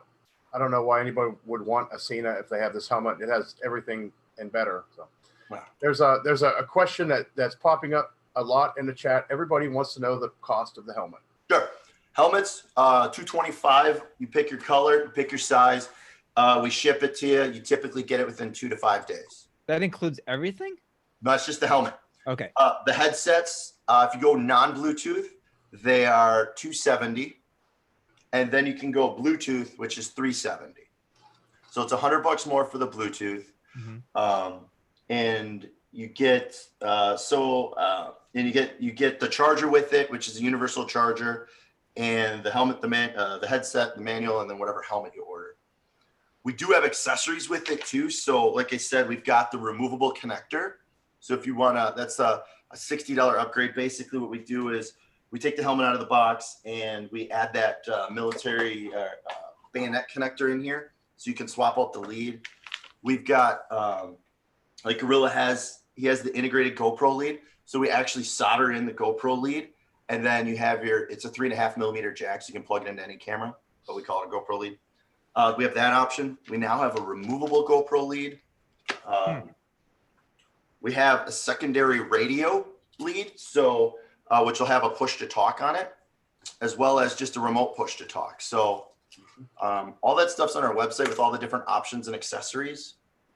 Speaker 1: I don't know why anybody would want a Cena if they have this helmet. It has everything and better. So
Speaker 4: Wow.
Speaker 1: there's a question that's popping up a lot in the chat. Everybody wants to know the cost of the helmet.
Speaker 4: Sure. Helmets, $225. You pick your color, you pick your size. We ship it to you. You typically get it within 2 to 5 days.
Speaker 2: That includes everything?
Speaker 4: No, it's just the helmet.
Speaker 2: Okay.
Speaker 4: The headsets, if you go non-Bluetooth, they are $270. And then you can go Bluetooth, which is $370. So it's $100 more for the Bluetooth. And you get you get the charger with it, which is a universal charger, and the helmet, the headset, the manual, and then whatever helmet you order. We do have accessories with it too. So like I said, we've got the removable connector. So if you want to, that's a $60 upgrade. Basically what we do is we take the helmet out of the box and we add that military bayonet connector in here. So you can swap out the lead. We've got, like Gorilla he has the integrated GoPro lead. So we actually solder in the GoPro lead. And then you have it's a 3.5mm jack. So you can plug it into any camera, but we call it a GoPro lead. We have that option. We now have a removable GoPro lead. We have a secondary radio lead, so which will have a push to talk on it, as well as just a remote push to talk. So all that stuff's on our website with all the different options and accessories.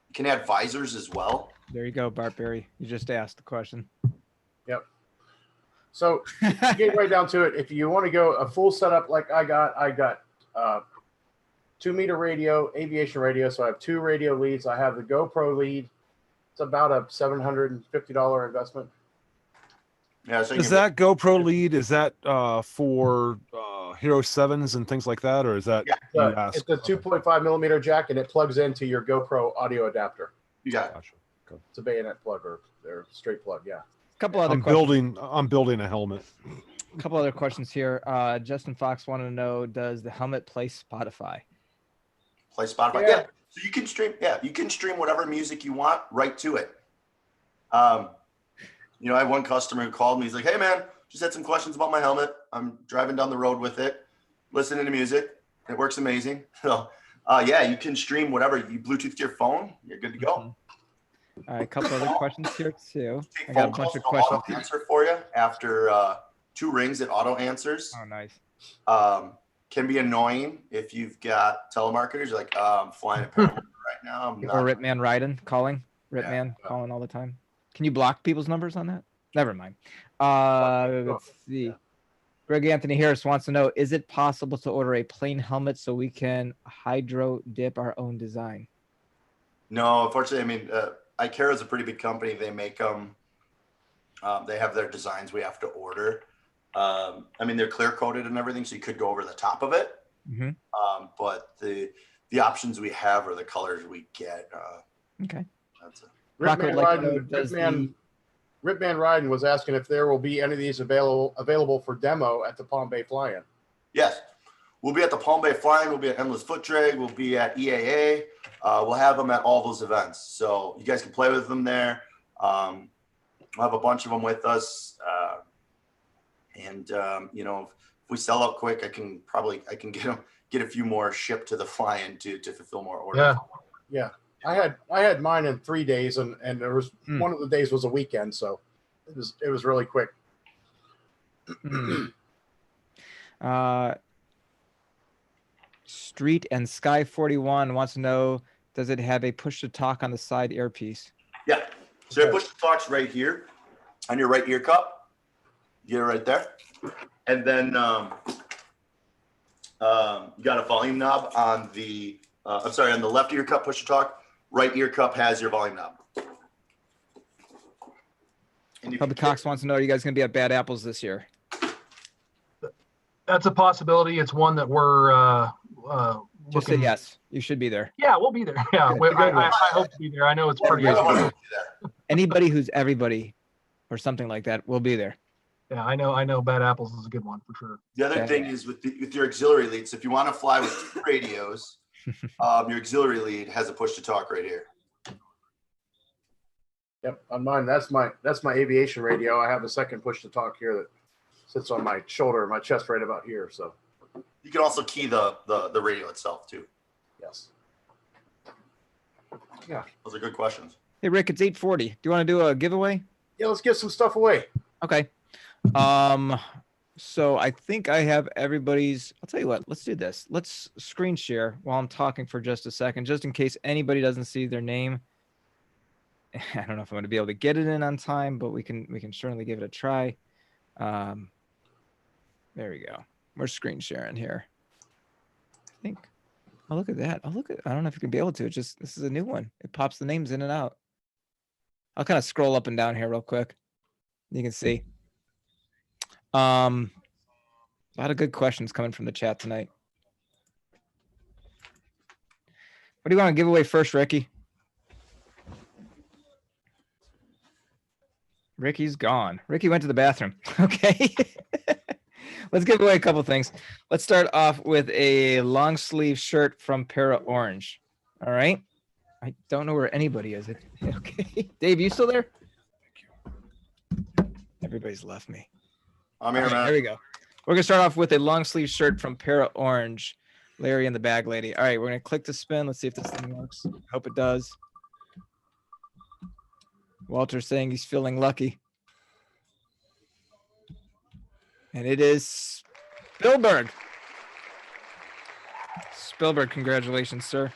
Speaker 4: You can add visors as well.
Speaker 2: There you go, Bart Berry. You just asked the question.
Speaker 1: Yep. So to get right down to it, if you want to go a full setup like I got 2-meter radio, aviation radio. So I have 2 radio leads. I have the GoPro lead. It's about a $750 investment.
Speaker 4: Yeah. So
Speaker 3: Is that GoPro lead? Is that for Hero 7s and things like that, or is that?
Speaker 4: Yeah,
Speaker 1: it's a 2.5mm jack, and it plugs into your GoPro audio adapter.
Speaker 4: You got it.
Speaker 3: Gotcha. Okay.
Speaker 1: It's a bayonet plug or straight plug. Yeah.
Speaker 2: A couple other
Speaker 3: I'm building a helmet.
Speaker 2: A couple other questions here. Justin Fox wanted to know: does the helmet play Spotify?
Speaker 4: Play Spotify. Yeah. So you can stream. Yeah, you can stream whatever music you want right to it. You know, I have one customer who called me. He's like, "Hey, man, just had some questions about my helmet. I'm driving down the road with it, listening to music. It works amazing." So, yeah, you can stream whatever. You Bluetooth to your phone. You're good to go.
Speaker 2: All right, a couple other questions here too.
Speaker 4: Take
Speaker 2: I got a
Speaker 4: phone
Speaker 2: bunch
Speaker 4: calls,
Speaker 2: of
Speaker 4: it'll
Speaker 2: questions.
Speaker 4: auto answer for you after 2 rings. It auto answers.
Speaker 2: Oh, nice.
Speaker 4: Can be annoying if you've got telemarketers. You're like, I'm flying a Paramotor right now. I'm
Speaker 2: Or
Speaker 4: not.
Speaker 2: Ripman Ryden calling. Ripman calling all the time. Can you block people's numbers on that? Never mind. Let's see. Greg Anthony Harris wants to know: is it possible to order a plain helmet so we can hydro dip our own design?
Speaker 4: No, unfortunately, I mean, Ikera is a pretty big company. They make them. They have their designs we have to order. I mean, they're clear coated and everything, so you could go over the top of it. But the options we have are the colors we get.
Speaker 2: Okay.
Speaker 4: That's it.
Speaker 1: Ripman Ryden was asking if there will be any of these available for demo at the Palm Bay Fly-In.
Speaker 4: Yes, we'll be at the Palm Bay Fly-In. We'll be at Endless Foot Drag. We'll be at EAA. We'll have them at all those events, so you guys can play with them there. We'll have a bunch of them with us, and you know, if we sell out quick, I can get a few more shipped to the Fly-In to fulfill more orders.
Speaker 1: Yeah. I had mine in 3 days, and there was one of the days was a weekend, so it was really quick.
Speaker 2: Street and Sky 41 wants to know: does it have a push to talk on the side earpiece?
Speaker 4: Yeah. So I push the talks right here on your right ear cup. Get it right there, and then you got a volume knob on the. I'm sorry, on the left ear cup. Push to talk. Right ear cup has your volume knob.
Speaker 2: Hubby Cox wants to know: are you guys going to be at Bad Apples this year?
Speaker 5: That's a possibility. It's one that we're
Speaker 2: Just say yes. You should be there.
Speaker 5: Yeah, we'll be there. Yeah, I hope to be there. I know it's pretty.
Speaker 2: Anybody who's everybody, or something like that, will be there.
Speaker 5: Yeah, I know Bad Apples is a good one for sure.
Speaker 4: The other thing is with your auxiliary leads, if you want to fly with 2 radios, your auxiliary lead has a push to talk right here.
Speaker 1: Yep, on mine, that's my aviation radio. I have a second push to talk here that sits on my shoulder, my chest right about here. So
Speaker 4: you can also key the radio itself too.
Speaker 1: Yes. Yeah.
Speaker 4: Those are good questions.
Speaker 2: Hey, Rick, it's 8:40. Do you want to do a giveaway?
Speaker 1: Yeah, let's give some stuff away.
Speaker 2: Okay. So I think I have everybody's. I'll tell you what. Let's do this. Let's screen share while I'm talking for just a second, just in case anybody doesn't see their name. I don't know if I'm going to be able to get it in on time, but we can certainly give it a try. There we go. We're screen sharing here. I think. Oh, look at that. Oh, look at. I don't know if you can be able to. It's just this is a new one. It pops the names in and out. I'll kind of scroll up and down here real quick. You can see. A lot of good questions coming from the chat tonight. What do you want to give away first, Ricky? Ricky's gone. Ricky went to the bathroom. Okay. Let's give away a couple things. Let's start off with a long sleeve shirt from Para Orange. All right. I don't know where anybody is. Okay. Dave, you still there? Everybody's left me.
Speaker 4: I'm here, man.
Speaker 2: There we go. We're going to start off with a long sleeve shirt from Para Orange. Larry and the bag lady. All right. We're going to click to spin. Let's see if this thing works. Hope it does. Walter's saying he's feeling lucky. And it is Spielberg. Spielberg, congratulations, sir.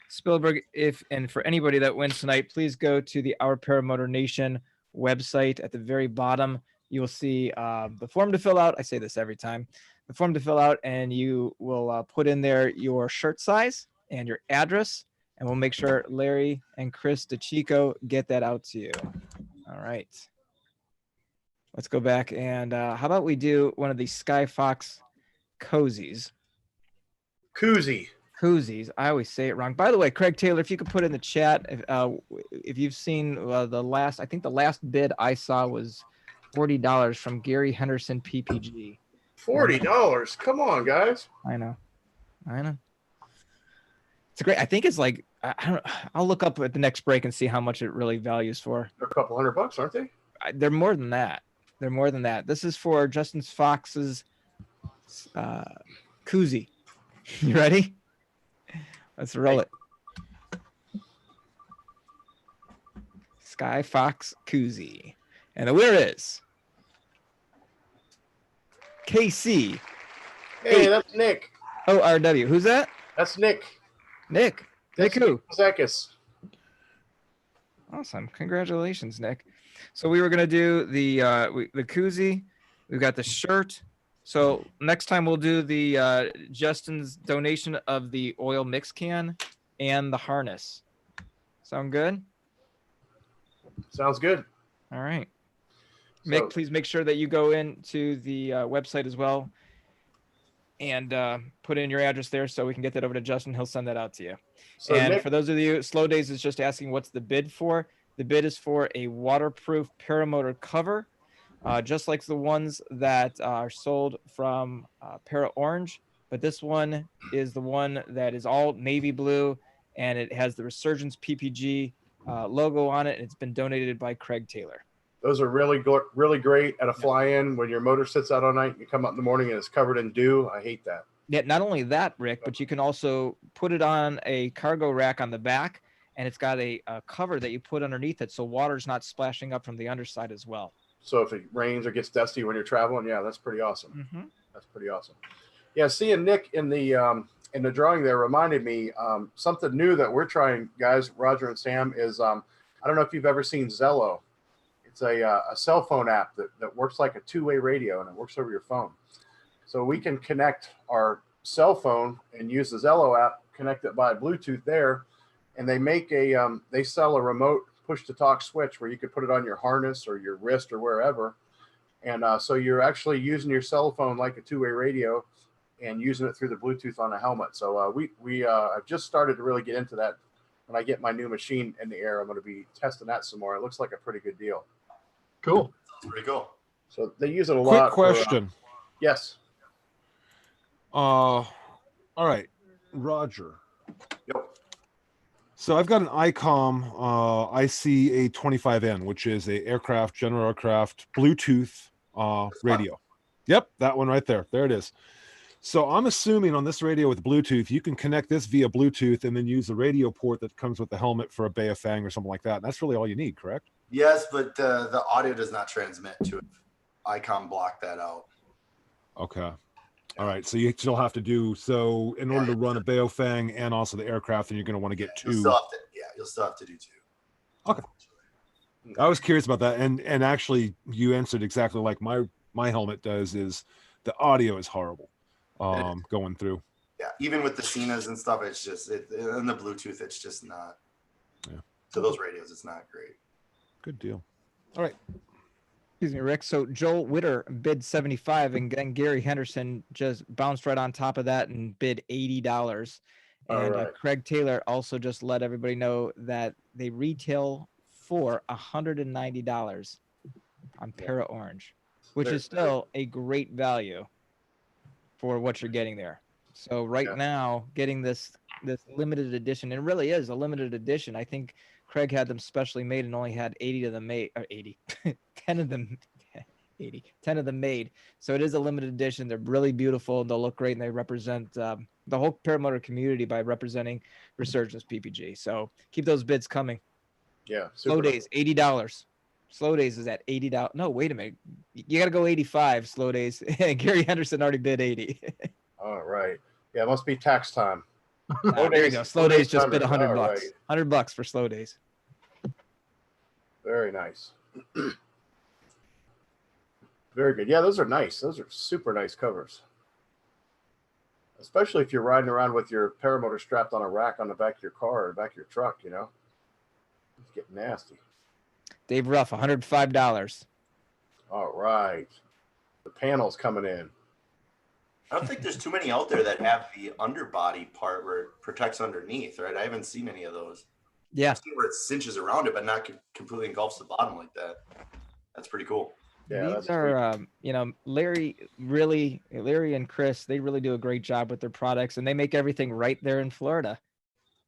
Speaker 2: Spielberg, and for anybody that wins tonight, please go to the Our Paramotor Nation website. At the very bottom, you will see the form to fill out. I say this every time. The form to fill out, and you will put in there your shirt size and your address, and we'll make sure Larry and Chris DeChico get that out to you. All right. Let's go back and how about we do one of these Sky Fox cozies? Koozies. I always say it wrong. By the way, Craig Taylor, if you could put in the chat, if you've seen I think the last bid I saw was $40 from Gary Henderson PPG.
Speaker 1: $40. Come on, guys.
Speaker 2: I know. It's a great. I think it's like I don't. I'll look up at the next break and see how much it really values for.
Speaker 1: They're a couple $100, aren't they?
Speaker 2: They're more than that. This is for Justin Fox's koozie. You ready? Let's roll it. Sky Fox koozie. And the winner is KC.
Speaker 1: Hey, that's Nick.
Speaker 2: ORW. Who's that?
Speaker 1: That's Nick.
Speaker 2: Nick. Nick who?
Speaker 1: Zekis.
Speaker 2: Awesome. Congratulations, Nick. So we were going to do the koozie. We've got the shirt. So next time we'll do the Justin's donation of the oil mix can and the harness. Sound good?
Speaker 1: Sounds good.
Speaker 2: All right. Mick, please make sure that you go into the website as well and put in your address there so we can get that over to Justin. He'll send that out to you. So and Nick, for those of you, Slow Days is just asking what's the bid for. The bid is for a waterproof paramotor cover, just like the ones that are sold from Para Orange. But this one is the one that is all navy blue, and it has the Resurgence PPG logo on it, and it's been donated by Craig Taylor.
Speaker 1: Those are really great at a fly-in when your motor sits out all night. You come up in the morning and it's covered in dew. I hate that.
Speaker 2: Yeah, not only that, Rick, but you can also put it on a cargo rack on the back, and it's got a cover that you put underneath it so water's not splashing up from the underside as well.
Speaker 1: So if it rains or gets dusty when you're traveling, yeah, that's pretty awesome.
Speaker 2: Mm-hmm.
Speaker 1: That's pretty awesome. Yeah, seeing Nick in the drawing there reminded me something new that we're trying, guys. Roger and Sam is I don't know if you've ever seen Zello. It's a cell phone app that works like a two-way radio, and it works over your phone. So we can connect our cell phone and use the Zello app, connect it by Bluetooth there, and they make they sell a remote push-to-talk switch where you could put it on your harness or your wrist or wherever. And so you're actually using your cell phone like a two-way radio and using it through the Bluetooth on a helmet. So I've just started to really get into that. When I get my new machine in the air, I'm going to be testing that some more. It looks like a pretty good deal.
Speaker 5: Cool.
Speaker 4: That's pretty cool.
Speaker 1: So they use it a
Speaker 3: Quick
Speaker 1: lot.
Speaker 3: question.
Speaker 1: Yes.
Speaker 3: All right, Roger.
Speaker 4: Yep.
Speaker 3: So I've got an ICOM IC825N, which is a general aircraft Bluetooth radio. Yep, that one right there. There it is. So I'm assuming on this radio with Bluetooth, you can connect this via Bluetooth and then use the radio port that comes with the helmet for a Baofeng or something like that. And that's really all you need, correct?
Speaker 4: Yes, but the audio does not transmit to it. ICOM blocked that out.
Speaker 3: Okay. All right. So you still have to do so in order to run a Baofeng and also the aircraft, and you're going to want to get two.
Speaker 4: You'll still have to do two.
Speaker 3: Okay. I was curious about that, and actually, you answered exactly like my helmet does. Is the audio is horrible going through.
Speaker 4: Yeah, even with the Cenas and stuff, it's just and the Bluetooth, it's just not.
Speaker 3: Yeah.
Speaker 4: So those radios, it's not great.
Speaker 3: Good deal. All right.
Speaker 2: Excuse me, Rick. So Joel Witter bid 75, and then Gary Henderson just bounced right on top of that and bid $80. And
Speaker 1: right.
Speaker 2: Craig Taylor also just let everybody know that they retail for $190 on Para Orange, which is still a great value for what you're getting there. So right now, getting this limited edition, and it really is a limited edition. I think Craig had them specially made and only had 80 of them made, or 80, 10 of them, 80, 10 of them made. So it is a limited edition. They're really beautiful. They'll look great, and they represent the whole paramotor community by representing Resurgence PPG. So keep those bids coming.
Speaker 1: Yeah.
Speaker 2: Slow Days, $80. Slow Days is at $80. No, wait a minute. You got to go 85. Slow Days. Gary Henderson already bid 80.
Speaker 1: All right. Yeah, it must be tax time.
Speaker 2: There you go. Slow Days just bid 100
Speaker 1: All
Speaker 2: bucks.
Speaker 1: right.
Speaker 2: $100 for Slow Days.
Speaker 1: Very nice. Very good. Yeah, those are nice. Those are super nice covers. Especially if you're riding around with your paramotor strapped on a rack on the back of your car or back of your truck, you know. It's getting nasty.
Speaker 2: Dave Ruff, $105.
Speaker 1: All right. The panel's coming in.
Speaker 4: I don't think there's too many out there that have the underbody part where it protects underneath, right? I haven't seen any of those.
Speaker 2: Yeah.
Speaker 4: I've seen where it cinches around it, but not completely engulfs the bottom like that. That's pretty cool.
Speaker 1: Yeah,
Speaker 2: These are, Larry and Chris, they really do a great job with their products, and they make everything right there in Florida,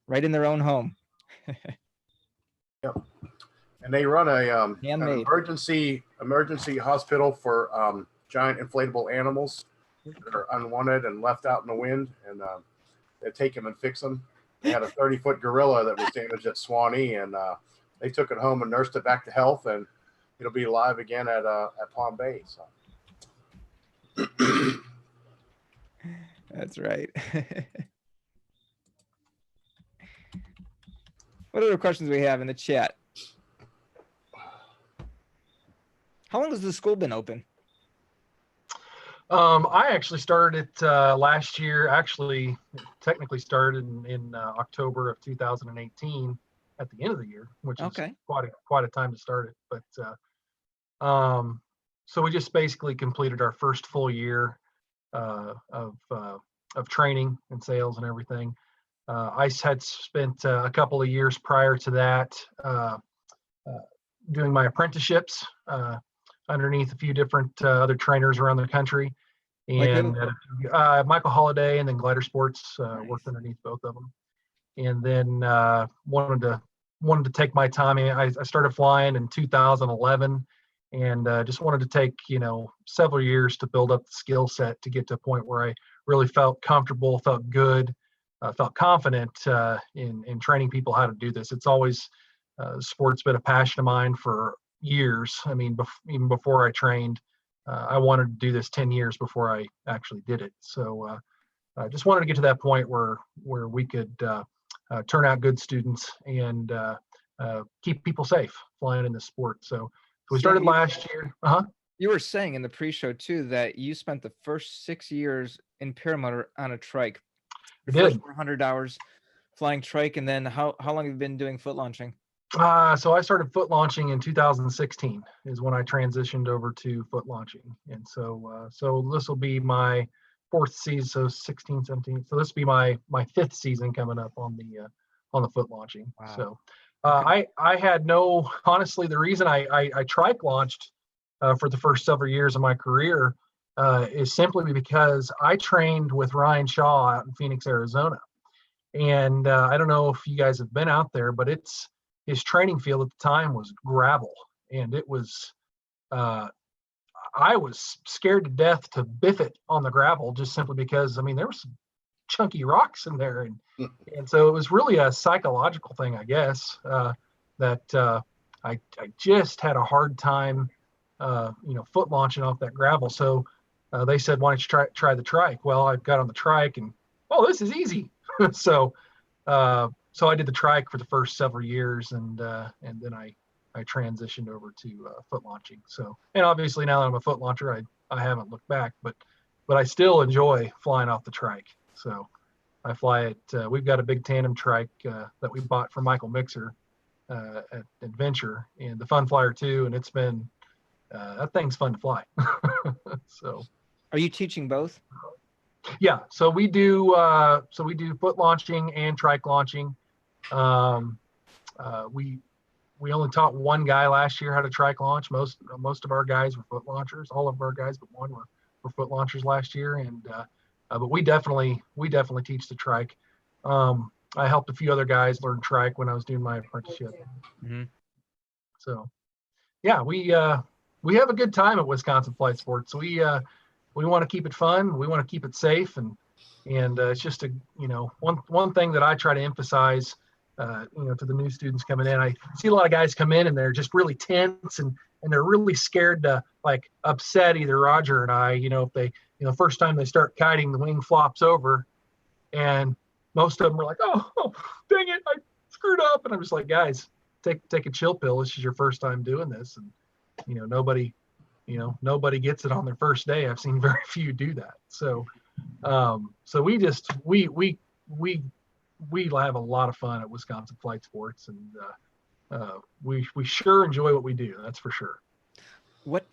Speaker 2: right in their own home.
Speaker 1: Yep. And they run an
Speaker 2: Handmade.
Speaker 1: emergency hospital for giant inflatable animals that are unwanted and left out in the wind, and they take them and fix them. They had a 30-foot gorilla that was damaged at Swanee, and they took it home and nursed it back to health, and it'll be live again at Palm Bay. So.
Speaker 2: That's right. What other questions we have in the chat? How long has the school been open?
Speaker 5: I actually started it last year. Actually, technically started in October of 2018 at the end of the year, which is quite a time to start it. But so we just basically completed our first full year of training and sales and everything. I had spent a couple of years prior to that doing my apprenticeships underneath a few different other trainers around the country. And Michael Holiday and then Glider Sports worked underneath both of them. And then wanted to take my time. I started flying in 2011 and just wanted to take, several years to build up the skill set to get to a point where I really felt comfortable, felt good, felt confident in training people how to do this. It's always sport's been a passion of mine for years. I mean, even before I trained, I wanted to do this 10 years before I actually did it. So I just wanted to get to that point where we could turn out good students and keep people safe flying in the sport. So we started last year.
Speaker 2: You were saying in the pre-show too that you spent the first 6 years in paramotor on a trike.
Speaker 5: I did.
Speaker 2: 400 hours flying trike, and then how long have you been doing foot launching?
Speaker 5: So I started foot launching in 2016 is when I transitioned over to foot launching. And so this will be my fourth season, so 16, 17. So this will be my fifth season coming up on the foot launching. Wow. So I had honestly, the reason I trike launched for the first several years of my career is simply because I trained with Ryan Shaw out in Phoenix, Arizona. And I don't know if you guys have been out there, but his training field at the time was gravel. And it was, I was scared to death to biff it on the gravel just simply because, I mean, there were some chunky rocks in there. And so it was really a psychological thing, I guess, that I just had a hard time, foot launching off that gravel. So they said, why don't you try the trike? Well, I got on the trike and, oh, this is easy. So I did the trike for the first several years, and then I transitioned over to foot launching. So, and obviously now that I'm a foot launcher, I haven't looked back, but I still enjoy flying off the trike. So I fly it. We've got a big tandem trike that we bought from Michael Mixer at Adventure, and the Fun Flyer 2, and it's been that thing's fun to fly. So,
Speaker 2: are you teaching both?
Speaker 5: Yeah, so we do foot launching and trike launching. We only taught one guy last year how to trike launch. Most of our guys were foot launchers. All of our guys but one were foot launchers last year, and but we definitely teach the trike. I helped a few other guys learn trike when I was doing my apprenticeship.
Speaker 2: Mm-hmm. So,
Speaker 5: yeah, we have a good time at Wisconsin Flight Sports. We want to keep it fun. We want to keep it safe, and it's just one thing that I try to emphasize, to the new students coming in. I see a lot of guys come in and they're just really tense and they're really scared to like upset either Roger and I. If they, first time they start kiting, the wing flops over, and most of them are like, oh dang it, I screwed up. And I'm just like, guys, take a chill pill. This is your first time doing this, and nobody gets it on their first day. I've seen very few do that. So we have a lot of fun at Wisconsin Flight Sports, and we sure enjoy what we do. That's for sure.
Speaker 2: What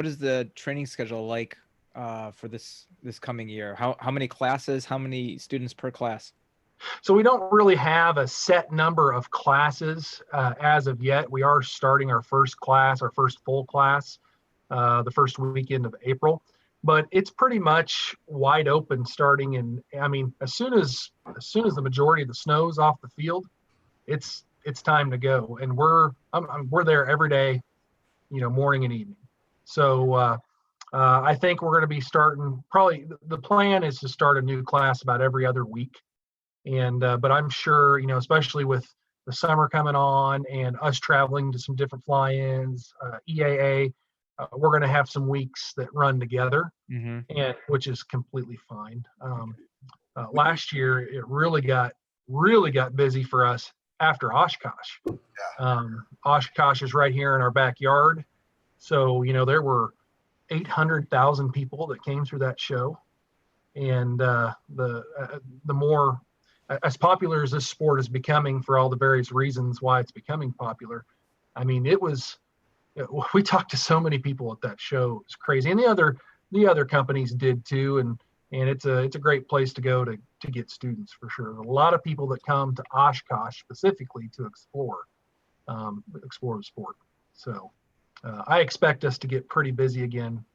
Speaker 2: is the training schedule like for this coming year? How many classes? How many students per class?
Speaker 5: So we don't really have a set number of classes as of yet. We are starting our first full class, the first weekend of April, but it's pretty much wide open starting as soon as the majority of the snow's off the field, it's time to go. And we're there every day, morning and evening. So I think we're going to be starting, probably the plan is to start a new class about every other week. And but I'm sure, especially with the summer coming on and us traveling to some different fly-ins, EAA, we're going to have some weeks that run together,
Speaker 2: mm-hmm.
Speaker 5: and which is completely fine. Last year, it really got busy for us after Oshkosh. Oshkosh is right here in our backyard, so there were 800,000 people that came through that show, and the more as popular as this sport is becoming for all the various reasons why it's becoming popular, I mean, we talked to so many people at that show. It's crazy. And the other companies did too. And it's a great place to go to get students for sure. A lot of people that come to Oshkosh specifically to explore the sport. So I expect us to get pretty busy again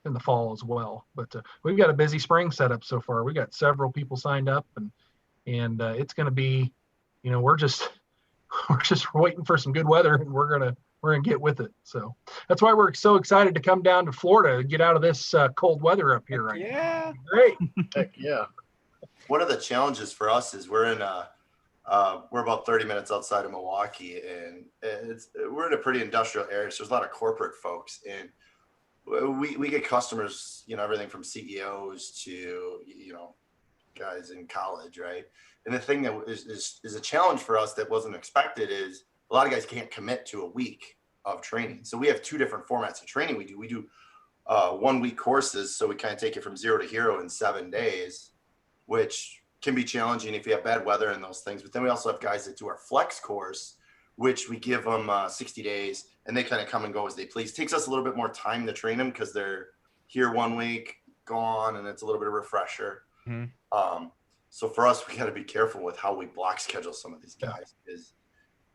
Speaker 5: in the fall as well. But we've got a busy spring setup so far. We got several people signed up, and it's going to be, we're just waiting for some good weather, and we're gonna get with it. So that's why we're so excited to come down to Florida and get out of this cold weather up here right now. Great.
Speaker 1: Heck yeah.
Speaker 4: One of the challenges for us is we're about 30 minutes outside of Milwaukee, and we're in a pretty industrial area. So there's a lot of corporate folks, and we get customers, everything from CEOs to, guys in college, right? And the thing that is a challenge for us that wasn't expected is a lot of guys can't commit to a week of training. So we have two different formats of training. We do 1 week courses. So we kind of take it from 0 to hero in 7 days, which can be challenging if you have bad weather and those things. But then we also have guys that do our flex course, which we give them 60 days and they kind of come and go as they please. It takes us a little bit more time to train them because they're here 1 week, gone, and it's a little bit of a refresher. Mm-hmm. So for us, we got to be careful with how we block schedule some of these guys because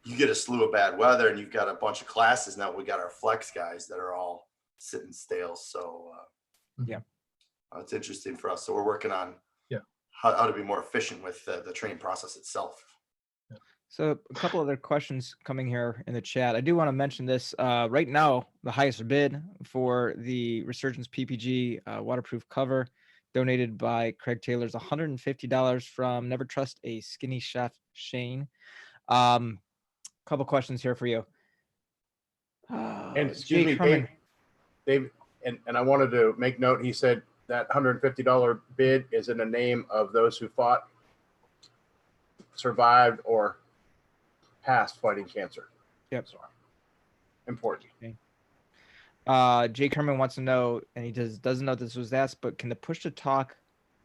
Speaker 4: you get a slew of bad weather, and you've got a bunch of classes. Now we got our flex guys that are all sitting stale. So it's interesting for us. So we're working on how to be more efficient with the training process itself.
Speaker 2: So a couple other questions coming here in the chat. I do want to mention this. Right now, the highest bid for the Resurgence PPG waterproof cover donated by Craig Taylor is $150 from Never Trust a Skinny Chef Shane. Couple questions here for you.
Speaker 1: And excuse me, Dave, and I wanted to make note, he said that $150 bid is in the name of those who fought, survived, or passed fighting cancer.
Speaker 2: Yep.
Speaker 1: So, important.
Speaker 2: Okay. Jake Herman wants to know, and he doesn't know this was asked, but can the push to talk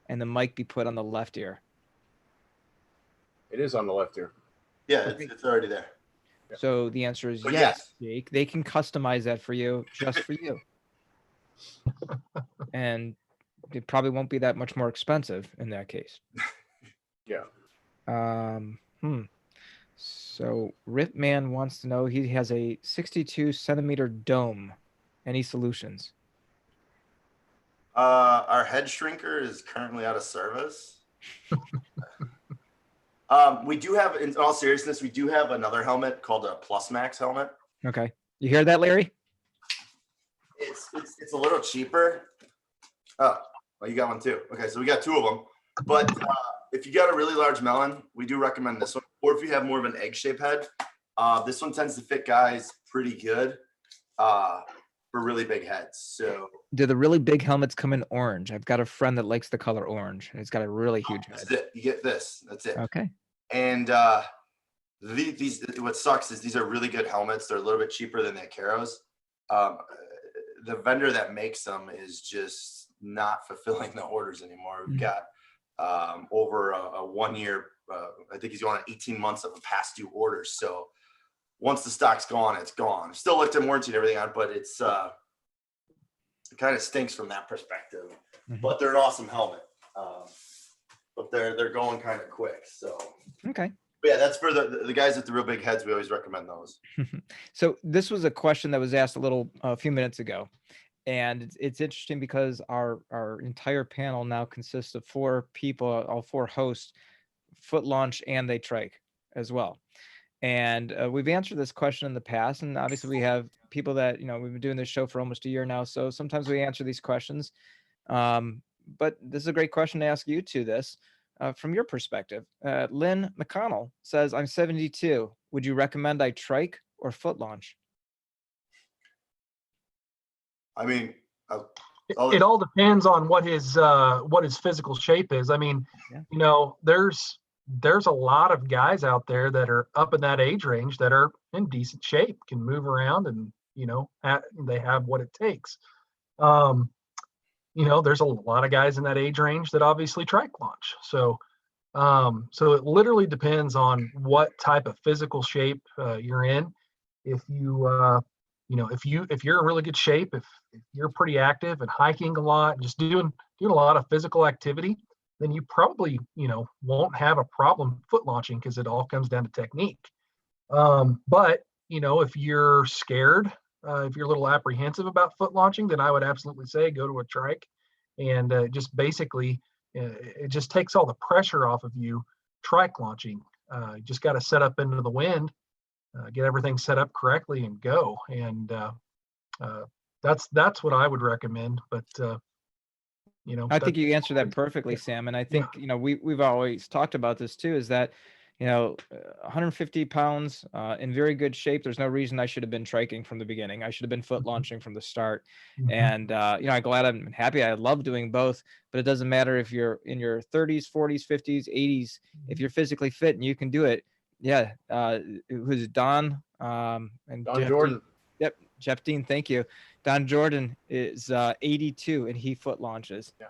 Speaker 2: and the mic be put on the left ear?
Speaker 1: It is on the left ear.
Speaker 4: Yeah, it's already there.
Speaker 2: So the answer is
Speaker 4: Oh,
Speaker 2: yes, Jake. They can customize that for you, just for you. And it probably won't be that much more expensive in that case.
Speaker 1: Yeah.
Speaker 2: So Ripman wants to know, he has a 62 centimeter dome. Any solutions?
Speaker 4: Our head shrinker is currently out of service. We do have, in all seriousness, we do have another helmet called a Plus Max helmet.
Speaker 2: Okay. You hear that, Larry?
Speaker 4: It's a little cheaper. Oh, well, you got one too. Okay, so we got two of them. But if you got a really large melon, we do recommend this one. Or if you have more of an egg-shaped head, this one tends to fit guys pretty good for really big heads. So
Speaker 2: do the really big helmets come in orange? I've got a friend that likes the color orange, and it's got a really huge head.
Speaker 4: That's it. You get this. That's it.
Speaker 2: Okay.
Speaker 4: And these what sucks is these are really good helmets. They're a little bit cheaper than the Acaros. The vendor that makes them is just not fulfilling the orders anymore. We've got over a 1 year, I think he's going on 18 months of past due orders. So once the stock's gone, it's gone. Still lifetime warranty and everything on, but it's it kind of stinks from that perspective. But they're an awesome helmet. But they're going kind of quick. So
Speaker 2: okay.
Speaker 4: But yeah, that's for the guys with the real big heads. We always recommend those.
Speaker 2: So this was a question that was asked a few minutes ago. And it's interesting because our entire panel now consists of 4 people, all 4 hosts, foot launch, and they trike as well. And we've answered this question in the past, and obviously we have people that, we've been doing this show for almost a year now, so sometimes we answer these questions. But this is a great question to ask you two this from your perspective. Lynn McConnell says, I'm 72. Would you recommend I trike or foot launch?
Speaker 4: I mean,
Speaker 5: it all depends on what his physical shape is. I mean, there's a lot of guys out there that are up in that age range that are in decent shape, can move around, and they have what it takes. There's a lot of guys in that age range that obviously trike launch. So it literally depends on what type of physical shape you're in. If you if you're in really good shape, if you're pretty active and hiking a lot, just doing a lot of physical activity, then you probably, won't have a problem foot launching, because it all comes down to technique. But, if you're scared, if you're a little apprehensive about foot launching, then I would absolutely say go to a trike. And just basically, it just takes all the pressure off of you trike launching. You just got to set up into the wind, get everything set up correctly, and go. And that's what I would recommend. But
Speaker 2: I think you answered that perfectly, Sam. And I think we've always talked about this too, is that 150 pounds in very good shape. There's no reason I should have been triking from the beginning. I should have been foot launching from the start. And I'm happy. I love doing both, but it doesn't matter if you're in your 30s, 40s, 50s, 80s. If you're physically fit and you can do it. Yeah. Who's Don? And
Speaker 1: Don Jordan.
Speaker 2: Yep. Jeff Dean. Thank you. Don Jordan is 82 and he foot launches.
Speaker 1: Yeah.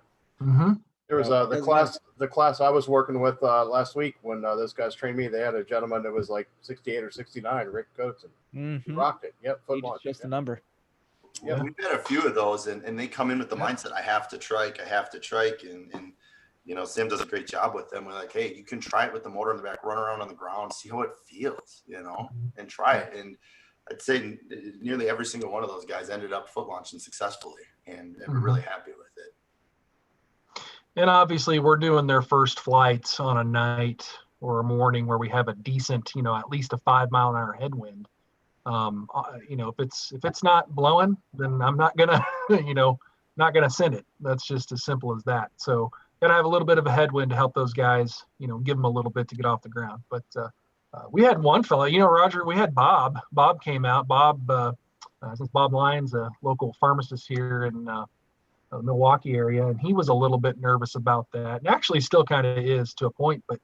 Speaker 1: There was the class I was working with last week when those guys trained me. They had a gentleman that was like 68 or 69, Rick Coates, and he rocked it. Yep, foot launch.
Speaker 2: Just a number.
Speaker 4: Yeah, we've had a few of those, and they come in with the mindset, I have to trike, and you know, Sam does a great job with them. We're like, hey, you can try it with the motor in the back, run around on the ground, see how it feels, you know, and try it. And I'd say nearly every single one of those guys ended up foot launching successfully, and we're really happy with it.
Speaker 5: And obviously we're doing their first flights on a night or a morning where we have a decent, you know, at least a 5 mile an hour headwind. You know, if it's not blowing, then I'm not gonna, you know, not gonna send it. That's just as simple as that. So gotta have a little bit of a headwind to help those guys, you know, give them a little bit to get off the ground. But we had one fella, you know, Roger, we had Bob. Bob came out. Since Bob Lyons, a local pharmacist here in Milwaukee area, and he was a little bit nervous about that. And actually still kind of is to a point, but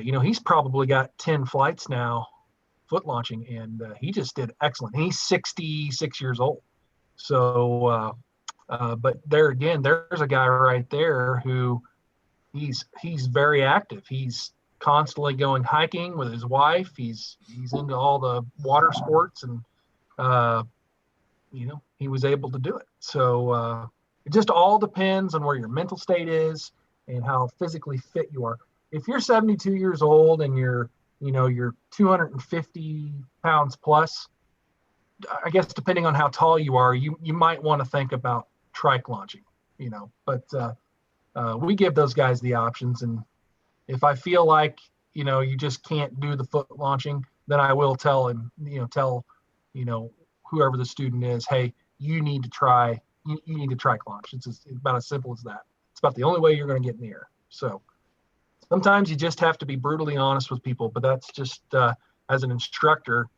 Speaker 5: you know, he's probably got 10 flights now foot launching, and he just did excellent. He's 66 years old. So, but there again, there's a guy right there who he's very active. He's constantly going hiking with his wife. He's into all the water sports, and you know, he was able to do it. So it just all depends on where your mental state is and how physically fit you are. If you're 72 years old and you're 250 pounds plus, I guess depending on how tall you are, you might want to think about trike launching, you know, but we give those guys the options. And if I feel like, you know, you just can't do the foot launching, then I will tell him, tell whoever the student is, hey, you need to try trike launch. It's about as simple as that. It's about the only way you're going to get in the air. So sometimes you just have to be brutally honest with people, but that's just as an instructor,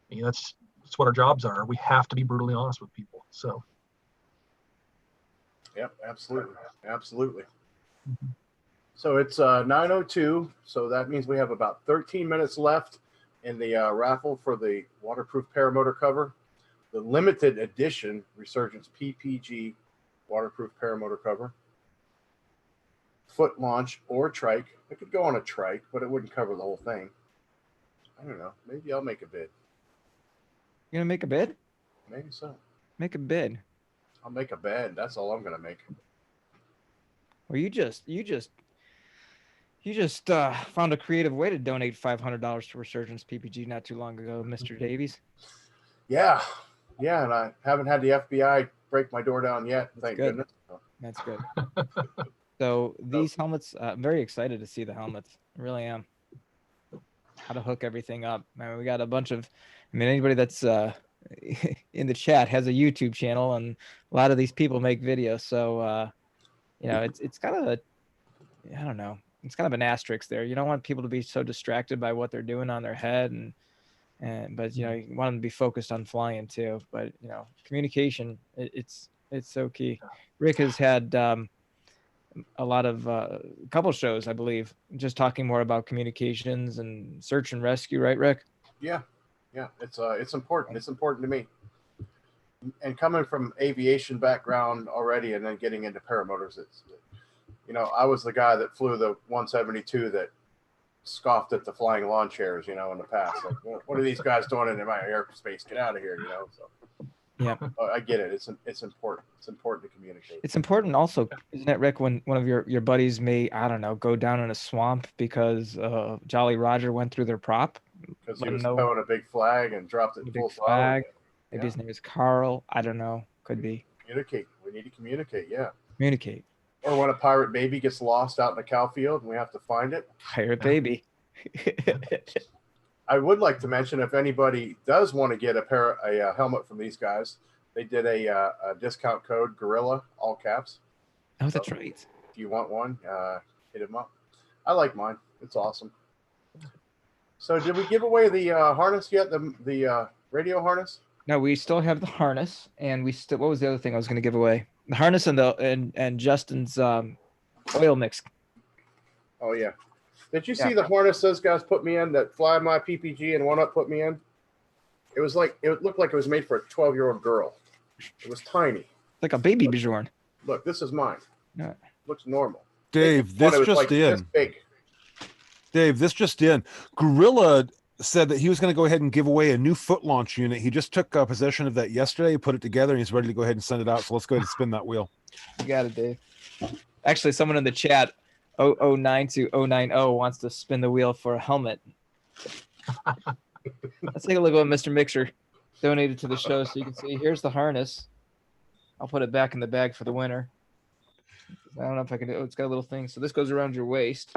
Speaker 5: you know, that's what our jobs are. We have to be brutally honest with people. So.
Speaker 1: Yep, absolutely. So it's 9:02. So that means we have about 13 minutes left in the raffle for the waterproof paramotor cover, the limited edition Resurgence PPG waterproof paramotor cover, foot launch or trike. It could go on a trike, but it wouldn't cover the whole thing. I don't know. Maybe I'll make a bid.
Speaker 2: You're gonna make a bid?
Speaker 1: Maybe so.
Speaker 2: Make a bid.
Speaker 1: I'll make a bid. That's all I'm gonna make.
Speaker 2: Well, you just found a creative way to donate $500 to Resurgence PPG not too long ago, Mr. Davies.
Speaker 1: Yeah, and I haven't had the FBI break my door down yet. Thank goodness.
Speaker 2: That's good. So these helmets, I'm very excited to see the helmets. I really am. How to hook everything up. Man, we got a bunch of, anybody that's in the chat has a YouTube channel, and a lot of these people make videos. So, it's kind of I don't know. It's kind of an asterisk there. You don't want people to be so distracted by what they're doing on their head, but you want them to be focused on flying too. But communication, it's so key. Rick has had a lot of a couple shows, I believe, just talking more about communications and search and rescue, right, Rick?
Speaker 1: Yeah, it's important. It's important to me. And coming from aviation background already, and then getting into paramotors, I was the guy that flew the 172 that scoffed at the flying lawn chairs, in the past. Like, what are these guys doing in my airspace? Get out of here, So.
Speaker 2: Yeah,
Speaker 1: I get it. It's important. It's important to communicate.
Speaker 2: It's important also, isn't it, Rick, when one of your buddies may, I don't know, go down in a swamp because Jolly Roger went through their prop.
Speaker 1: Because he was towing a big flag and dropped it full flag.
Speaker 2: Maybe his name is Carl. I don't know. Could be.
Speaker 1: Communicate. We need to communicate. Yeah.
Speaker 2: Communicate.
Speaker 1: Or when a pirate baby gets lost out in a cow field and we have to find it.
Speaker 2: Pirate baby.
Speaker 1: I would like to mention, if anybody does want to get a helmet from these guys, they did a discount code, Gorilla, all caps.
Speaker 2: Oh, that's right.
Speaker 1: If you want one, hit them up. I like mine. It's awesome. So did we give away the harness yet? The radio harness?
Speaker 2: No, we still have the harness, and what was the other thing I was going to give away? The harness and Justin's oil mix.
Speaker 1: Oh yeah. Did you see the harness those guys put me in that fly my PPG and one up put me in? It looked like it was made for a 12-year-old girl. It was tiny.
Speaker 2: Like a baby Bjorn.
Speaker 1: Look, this is mine.
Speaker 2: Yeah.
Speaker 1: Looks normal.
Speaker 3: Dave, this just in. Dave, this just in. Gorilla said that he was going to go ahead and give away a new foot launch unit. He just took possession of that yesterday, put it together, and he's ready to go ahead and send it out. So let's go ahead and spin that wheel.
Speaker 2: You got it, Dave. Actually, someone in the chat, 009 to 090, wants to spin the wheel for a helmet. Let's take a look at what Mr. Mixer donated to the show so you can see. Here's the harness. I'll put it back in the bag for the winner. I don't know if I can do it. It's got a little thing. So this goes around your waist.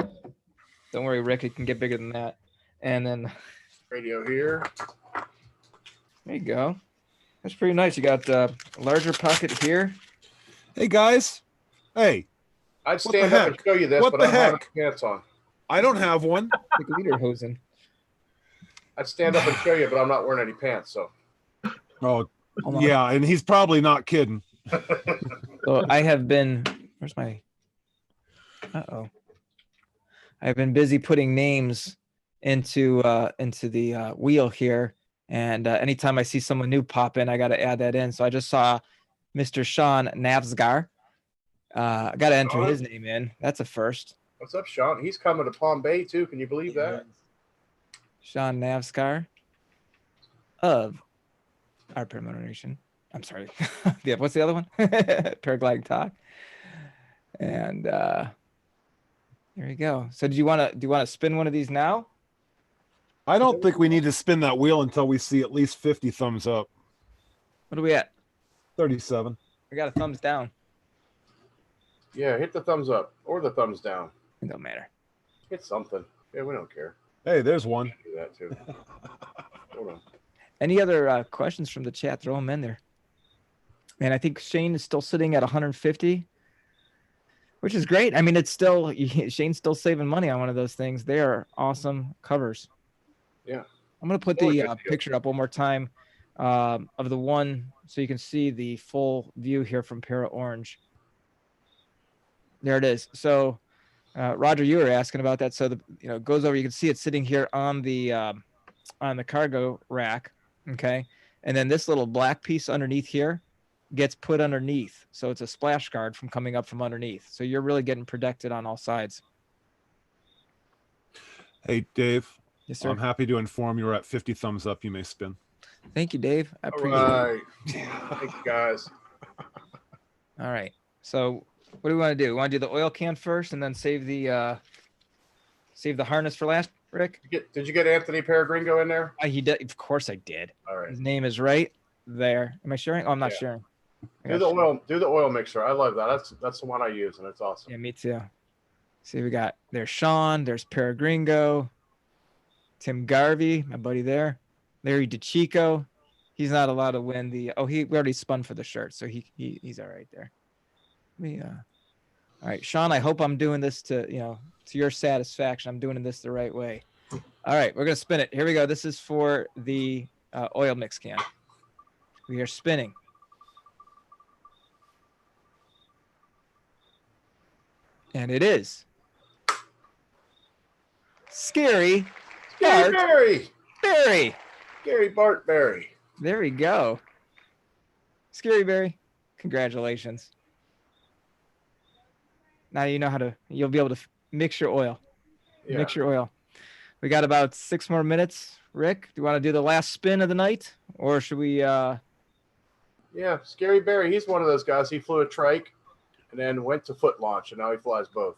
Speaker 2: Don't worry, Rick. It can get bigger than that. And then
Speaker 1: Radio here.
Speaker 2: there you go. That's pretty nice. You got a larger pocket here.
Speaker 3: Hey guys. Hey,
Speaker 1: I'd
Speaker 3: What the
Speaker 1: stand up and
Speaker 3: heck?
Speaker 1: show you this,
Speaker 3: What
Speaker 1: but
Speaker 3: the
Speaker 1: I don't have
Speaker 3: heck?
Speaker 1: any pants on.
Speaker 3: I don't have one.
Speaker 2: Like leader hosing.
Speaker 1: I'd stand up and show you, but I'm not wearing any pants. So
Speaker 3: Oh,
Speaker 2: Hold on.
Speaker 3: yeah, and he's probably not kidding.
Speaker 2: So I have been. Where's my? Uh-oh. I've been busy putting names into the wheel here, and anytime I see someone new pop in, I got to add that in. So I just saw Mr. Sean Navsgar. I got to enter
Speaker 1: Sean?
Speaker 2: his name in. That's a first.
Speaker 1: what's up, Sean? He's coming to Palm Bay too. Can you believe that?
Speaker 2: Sean Navsgar of our Paramotor Nation. I'm sorry. Yeah, what's the other one? Paragliding Talk. And there you go. So do you want to spin one of these now?
Speaker 3: I don't think we need to spin that wheel until we see at least 50 thumbs up.
Speaker 2: What are we at?
Speaker 3: 37.
Speaker 2: We got a thumbs down.
Speaker 1: Yeah, hit the thumbs up or the thumbs down.
Speaker 2: It don't matter.
Speaker 1: Hit something. Yeah, we don't care.
Speaker 3: Hey, there's one.
Speaker 1: Do that too. Hold on.
Speaker 2: Any other questions from the chat? Throw them in there. And I think Shane is still sitting at 150, which is great. I mean, it's still Shane's still saving money on one of those things. They are awesome covers.
Speaker 1: Yeah.
Speaker 2: I'm gonna put
Speaker 1: Still a
Speaker 2: the
Speaker 1: good deal.
Speaker 2: picture up one more time of the one so you can see the full view here from Para Orange. There it is. So, Roger, you were asking about that. So it goes over. You can see it sitting here on the cargo rack. Okay, and then this little black piece underneath here gets put underneath, so it's a splash guard from coming up from underneath. So you're really getting protected on all sides.
Speaker 3: Hey, Dave.
Speaker 2: Yes, sir.
Speaker 3: I'm happy to inform you're at 50 thumbs up. You may spin.
Speaker 2: Thank you, Dave. I
Speaker 1: All
Speaker 2: appreciate it.
Speaker 1: right. Thank you, guys.
Speaker 2: All right. So what do we want to do? We want to do the oil can first and then save the harness for last, Rick?
Speaker 1: Did you get Anthony Peregringo in there?
Speaker 2: He did. Of course I did.
Speaker 1: All right.
Speaker 2: His name is right there. Am I sharing? Oh, I'm not
Speaker 1: Yeah.
Speaker 2: sharing. I
Speaker 1: Do
Speaker 2: gotta share.
Speaker 1: the oil mixer. I love that. That's the one I use, and it's awesome.
Speaker 2: Yeah, me too. See, we got there's Sean, there's Peregringo, Tim Garvey, my buddy there, Larry DeChico. He's not allowed to win the. Oh, we already spun for the shirt, so he's all right there. All right, Sean. I hope I'm doing this to your satisfaction. I'm doing this the right way. All right, we're gonna spin it. Here we go. This is for the oil mix can. We are spinning. And it is Scary
Speaker 1: Gary
Speaker 2: Bart
Speaker 1: Barry.
Speaker 2: Berry.
Speaker 1: Gary Bart Barry.
Speaker 2: There we go. Scary Berry, congratulations. Now you know you'll be able to mix your oil.
Speaker 1: Yeah.
Speaker 2: Mix your oil. We got about 6 more minutes. Rick, do you want to do the last spin of the night? Or should we
Speaker 1: Yeah, Scary Barry. He's one of those guys. He flew a trike and then went to foot launch, and now he flies both.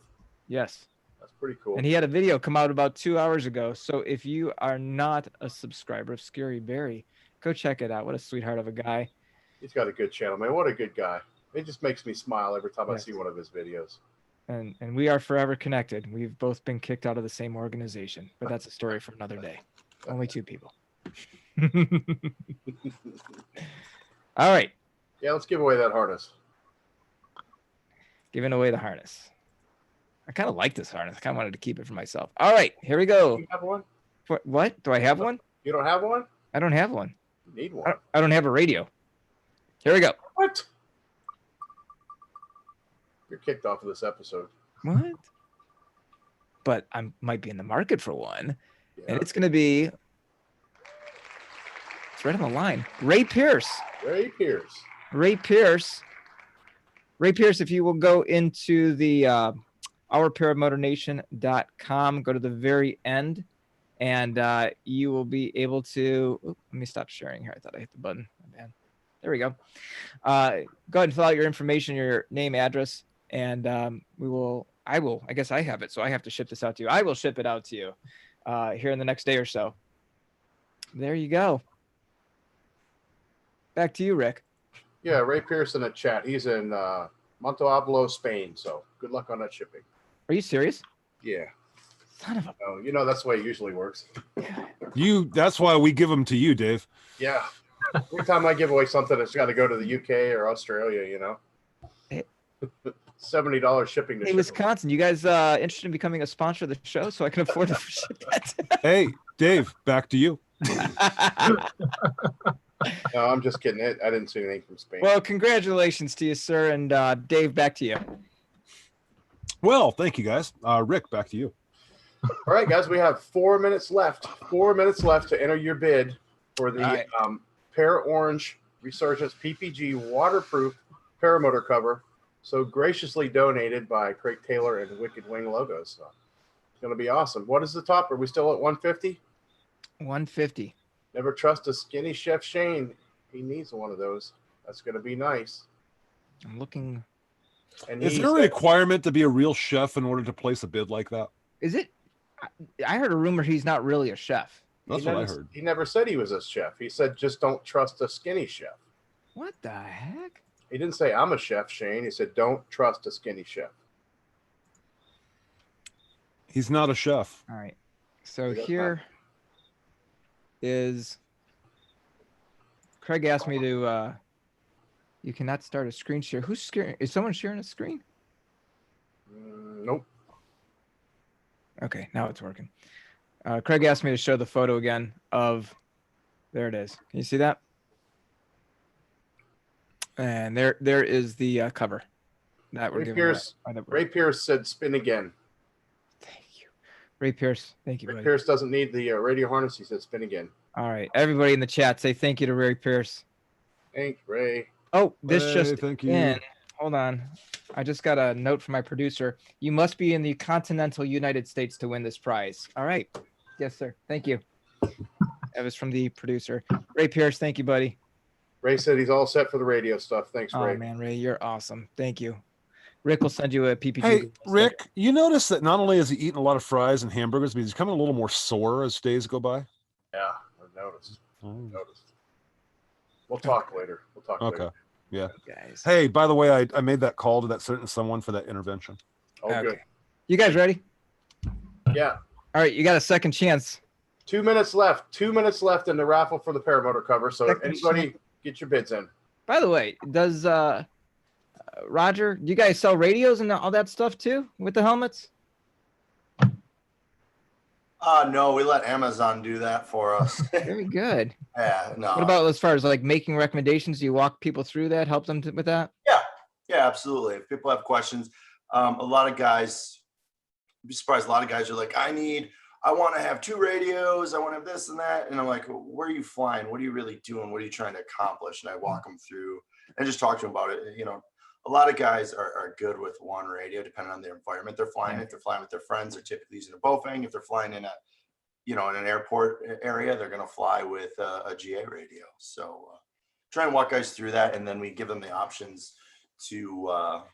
Speaker 2: Yes.
Speaker 1: That's pretty cool.
Speaker 2: And he had a video come out about 2 hours ago. So if you are not a subscriber of Scary Barry, go check it out. What a sweetheart of a guy.
Speaker 1: He's got a good channel, man. What a good guy. It just makes me smile every time I
Speaker 2: Yes.
Speaker 1: see one of his videos.
Speaker 2: And we are forever connected. We've both been kicked out of the same organization, but that's a story for another day. Only 2 people. All right.
Speaker 1: Yeah, let's give away that harness.
Speaker 2: Giving away the harness. I kind of like this harness. I kind of wanted to keep it for myself. All right, here we go.
Speaker 1: You have one?
Speaker 2: What? Do I have one?
Speaker 1: You don't have one?
Speaker 2: I don't have one.
Speaker 1: You need one.
Speaker 2: I don't have a radio. Here we go.
Speaker 1: What? You're kicked off of this episode.
Speaker 2: What? But I might be in the market for one.
Speaker 1: Yeah.
Speaker 2: And it's going to be, it's right on the line. Ray Pierce.
Speaker 1: Ray Pierce.
Speaker 2: Ray Pierce, if you will go into the ourparamotornation.com, go to the very end, and you will be able to, let me stop sharing here. I thought I hit the button. My bad. There we go. Go ahead and fill out your information, your name, address, and I guess I have it, so I have to ship this out to you. I will ship it out to you here in the next day or so. There you go. Back to you, Rick.
Speaker 1: Yeah, Ray Pierce in the chat. He's in Montalbano, Spain. So good luck on that shipping.
Speaker 2: Are you serious?
Speaker 1: Yeah.
Speaker 2: Son of a.
Speaker 1: Oh, you know that's the way it usually works.
Speaker 3: That's why we give them to you, Dave.
Speaker 1: Yeah. Every time I give away something, it's got to go to the UK or Australia. You know. $70 shipping.
Speaker 2: Hey, Wisconsin, you guys interested in becoming a sponsor of the show so I can afford to ship that?
Speaker 3: Hey, Dave, back to you.
Speaker 1: No, I'm just kidding. I didn't see anything from Spain.
Speaker 2: Well, congratulations to you, sir, and Dave, back to you.
Speaker 3: Well, thank you, guys. Rick, back to you.
Speaker 1: All right, guys, we have 4 minutes left. 4 minutes left to enter your bid for the
Speaker 2: right.
Speaker 1: Para-Orange Resurgence PPG waterproof paramotor cover. So graciously donated by Craig Taylor and Wicked Wing Logos. So it's going to be awesome. What is the top? Are we still at 150?
Speaker 2: 150.
Speaker 1: Never trust a skinny Chef Shane. He needs one of those. That's going to be nice.
Speaker 2: I'm looking.
Speaker 1: And
Speaker 3: Is there a requirement to be a real chef in order to place a bid like that?
Speaker 2: Is it? I heard a rumor he's not really a chef.
Speaker 3: That's what I heard.
Speaker 1: He never said he was a chef. He said just don't trust a skinny chef.
Speaker 2: What the heck?
Speaker 1: He didn't say I'm a chef, Shane. He said don't trust a skinny chef.
Speaker 3: He's not a chef.
Speaker 2: All right. So here is. Craig asked me to. You cannot start a screen share. Who's sharing? Is someone sharing a screen?
Speaker 1: Nope.
Speaker 2: Okay, now it's working. Craig asked me to show the photo again of. There it is. Can you see that? And there is the cover that we're giving.
Speaker 1: Ray Pierce said spin again.
Speaker 2: Thank you, Ray Pierce. Thank you,
Speaker 1: Ray
Speaker 2: buddy.
Speaker 1: Pierce doesn't need the radio harness. He said spin again.
Speaker 2: All right, everybody in the chat, say thank you to Ray Pierce.
Speaker 1: Thank Ray.
Speaker 2: Oh, this
Speaker 3: Hey,
Speaker 2: just
Speaker 3: thank you.
Speaker 2: in. Hold on. I just got a note from my producer. You must be in the continental United States to win this prize. All right. Yes, sir. Thank you. That was from the producer. Ray Pierce, thank you, buddy.
Speaker 1: Ray said he's all set for the radio stuff. Thanks, Ray.
Speaker 2: Oh, man, Ray, you're awesome. Thank you. Rick will send you a PPG.
Speaker 3: Hey, Rick, you notice that not only has he eaten a lot of fries and hamburgers, but he's becoming a little more sore as days go by?
Speaker 1: Yeah, I've noticed. We'll talk later.
Speaker 3: Okay. Yeah.
Speaker 2: Guys.
Speaker 3: Hey, by the way, I made that call to that certain someone for that intervention.
Speaker 1: Oh, okay. Good.
Speaker 2: You guys ready?
Speaker 1: Yeah.
Speaker 2: All right, you got a second chance.
Speaker 1: 2 minutes left. 2 minutes left in the raffle for the paramotor cover. So anybody get your bids in.
Speaker 2: By the way, does Roger, do you guys sell radios and all that stuff too with the helmets?
Speaker 4: No, we let Amazon do that for us.
Speaker 2: Very good.
Speaker 4: Yeah, no.
Speaker 2: What about as far as like making recommendations? Do you walk people through that, help them with that?
Speaker 4: Yeah, absolutely. If people have questions, a lot of guys, you'd be surprised, a lot of guys are like, I want to have 2 radios, I want to have this and that. And I'm like, where are you flying? What are you really doing? What are you trying to accomplish? And I walk them through and just talk to them about it. You know, a lot of guys are good with one radio, depending on their environment they're flying. If they're flying with their friends, they're typically using a Bofang. If they're flying in in an airport area, they're going to fly with a GA radio. So try and walk guys through that. And then we give them the options to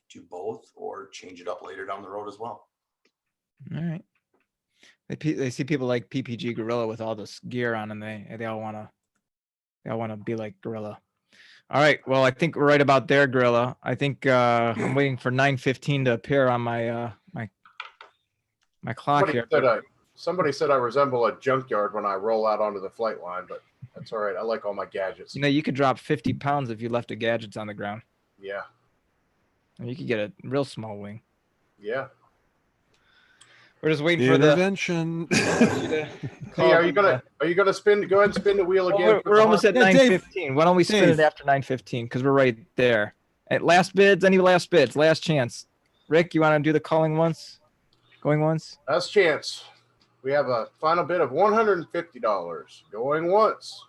Speaker 4: do both or change it up later down the road as well.
Speaker 2: All right. They see people like PPG Gorilla with all this gear on, and they all want to be like Gorilla. All right. Well, I think we're right about there, Gorilla. I think I'm waiting for 9:15 to appear on my my clock here.
Speaker 1: Somebody said I resemble a junkyard when I roll out onto the flight line, but that's all right. I like all my gadgets.
Speaker 2: You know, you could drop 50 pounds if you left the gadgets on the ground.
Speaker 1: Yeah.
Speaker 2: And you could get a real small wing.
Speaker 1: Yeah.
Speaker 2: We're just waiting
Speaker 3: The
Speaker 2: for the
Speaker 3: intervention.
Speaker 1: Hey, are you gonna spin? Go ahead and spin the wheel again.
Speaker 2: We're almost at 9:15. Why don't we spin
Speaker 3: Dave.
Speaker 2: it after 9:15? Because we're right there. At last bids, any last bids? Last chance. Rick, you want to do the calling once? Going once?
Speaker 1: Last chance. We have a final bid of $150. Going once.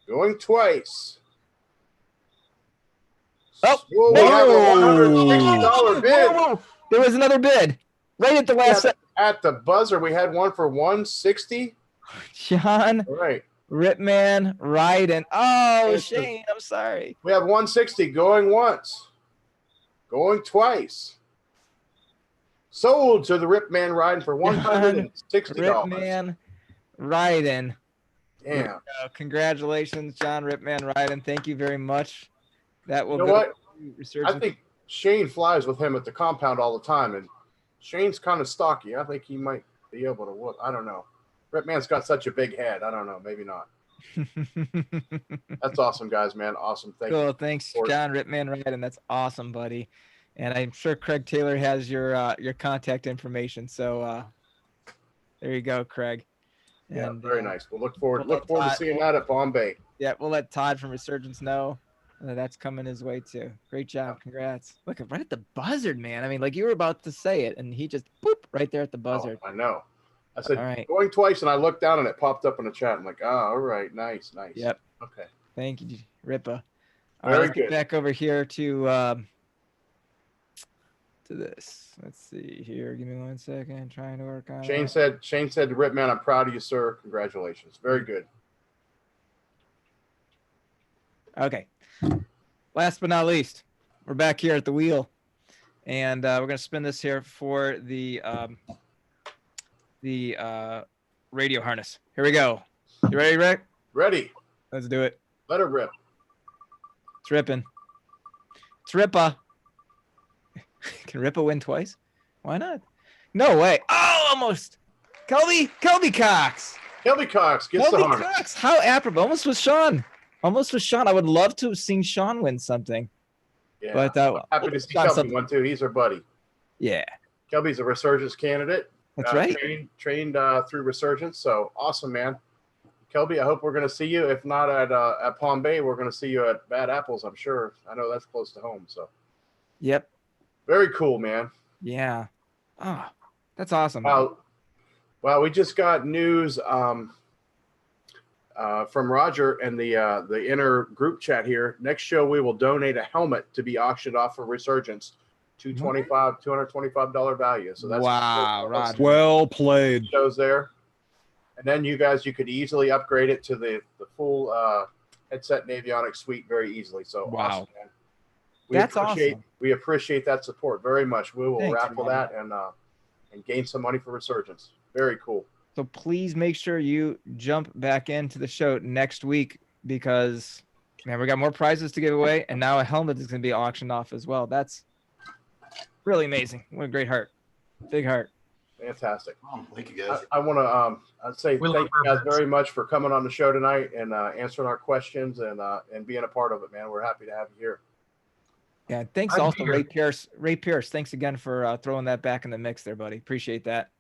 Speaker 1: Going twice.
Speaker 2: Oh,
Speaker 1: Whoa, we have a $160 bid.
Speaker 2: Whoa. There was another bid. Right at the last second.
Speaker 1: At the buzzer, we had one for $160.
Speaker 2: John,
Speaker 1: All right.
Speaker 2: Ripman, Ryden. Oh, Shane, I'm sorry.
Speaker 1: We have $160 going once. going twice. Sold to the Rip Man riding for $160.
Speaker 2: Ripman Ryden.
Speaker 1: Damn.
Speaker 2: Congratulations, John Ripman Ryden. Thank you very much. That will
Speaker 1: You know
Speaker 2: go
Speaker 1: what?
Speaker 2: to Resurgence.
Speaker 1: I think Shane flies with him at the compound all the time, and Shane's kind of stocky. I think he might be able to whoop. I don't know. Ripman's got such a big head. I don't know. Maybe not. That's awesome, guys, man. Awesome. Thank
Speaker 2: Cool.
Speaker 1: you.
Speaker 2: Thanks, John Ripman Ryden. That's awesome, buddy. And I'm sure Craig Taylor has your contact information. So there you go, Craig.
Speaker 1: Yeah,
Speaker 2: And,
Speaker 1: very nice. We'll look forward
Speaker 2: we'll
Speaker 1: to
Speaker 2: let
Speaker 1: seeing that at Bombay.
Speaker 2: Yeah, we'll let Todd from Resurgence know that's coming his way too. Great job. Congrats. Look, right at the buzzard, man. I mean, like you were about to say it, and he just boop right there at the buzzard.
Speaker 1: Oh, I know. I said
Speaker 2: All right.
Speaker 1: going twice, and I looked down, and it popped up in the chat. I'm like, oh, all right, nice.
Speaker 2: Yep.
Speaker 1: Okay.
Speaker 2: Thank you, Ripa.
Speaker 1: Very
Speaker 2: All right, let's
Speaker 1: good.
Speaker 2: get back over here to this. Let's see here. Give me 1 second. Trying to work on
Speaker 1: Shane
Speaker 2: it.
Speaker 1: said to Ripman, I'm proud of you, sir. Congratulations. Very good.
Speaker 2: Okay. Last but not least, we're back here at the wheel, and we're gonna spin this here for the radio harness. Here we go. You ready, Rick?
Speaker 1: Ready.
Speaker 2: Let's do it.
Speaker 1: Let it rip.
Speaker 2: It's ripping. It's Ripa. Can Ripa win twice? Why not? No way. Oh, almost. Kelby Cox.
Speaker 1: Kelby Cox gets the
Speaker 2: Kelby
Speaker 1: harness.
Speaker 2: Cox. How apropos. Almost with Sean. I would love to have seen Sean win something.
Speaker 1: Yeah.
Speaker 2: But
Speaker 1: I'm happy to see
Speaker 2: Sean
Speaker 1: Kelby
Speaker 2: something.
Speaker 1: one too. He's our buddy.
Speaker 2: Yeah.
Speaker 1: Kelby's a Resurgence candidate.
Speaker 2: That's right.
Speaker 1: Trained through Resurgence. So awesome, man. Kelby, I hope we're going to see you. If not at Palm Bay, we're going to see you at Bad Apples, I'm sure. I know that's close to home. So
Speaker 2: Yep.
Speaker 1: very cool, man.
Speaker 2: Yeah. Oh, that's awesome.
Speaker 1: Well, we just got news from Roger and the inner group chat here. Next show, we will donate a helmet to be auctioned off for Resurgence. $225 value. So that's
Speaker 2: wow, Roger.
Speaker 3: Well played.
Speaker 1: Shows there. And then you could easily upgrade it to the full headset and avionics suite very easily. So
Speaker 2: Wow.
Speaker 1: awesome, man.
Speaker 2: That's awesome.
Speaker 1: We appreciate that support very much. We will
Speaker 2: Thanks,
Speaker 1: raffle
Speaker 2: Roger.
Speaker 1: that and gain some money for Resurgence. Very cool.
Speaker 2: So please make sure you jump back into the show next week because, man, we got more prizes to give away, and now a helmet is going to be auctioned off as well. That's really amazing. What a great heart. Big heart.
Speaker 1: Fantastic.
Speaker 4: Thank you, guys.
Speaker 1: I want to say
Speaker 5: We
Speaker 1: thank
Speaker 5: love
Speaker 1: you
Speaker 5: our
Speaker 1: guys
Speaker 5: events.
Speaker 1: very much for coming on the show tonight and answering our questions and being a part of it, man. We're happy to have you here.
Speaker 2: Yeah, thanks
Speaker 5: I'm
Speaker 2: also,
Speaker 5: here.
Speaker 2: Ray Pierce. Ray Pierce, thanks again for throwing that back in the mix there, buddy. Appreciate that.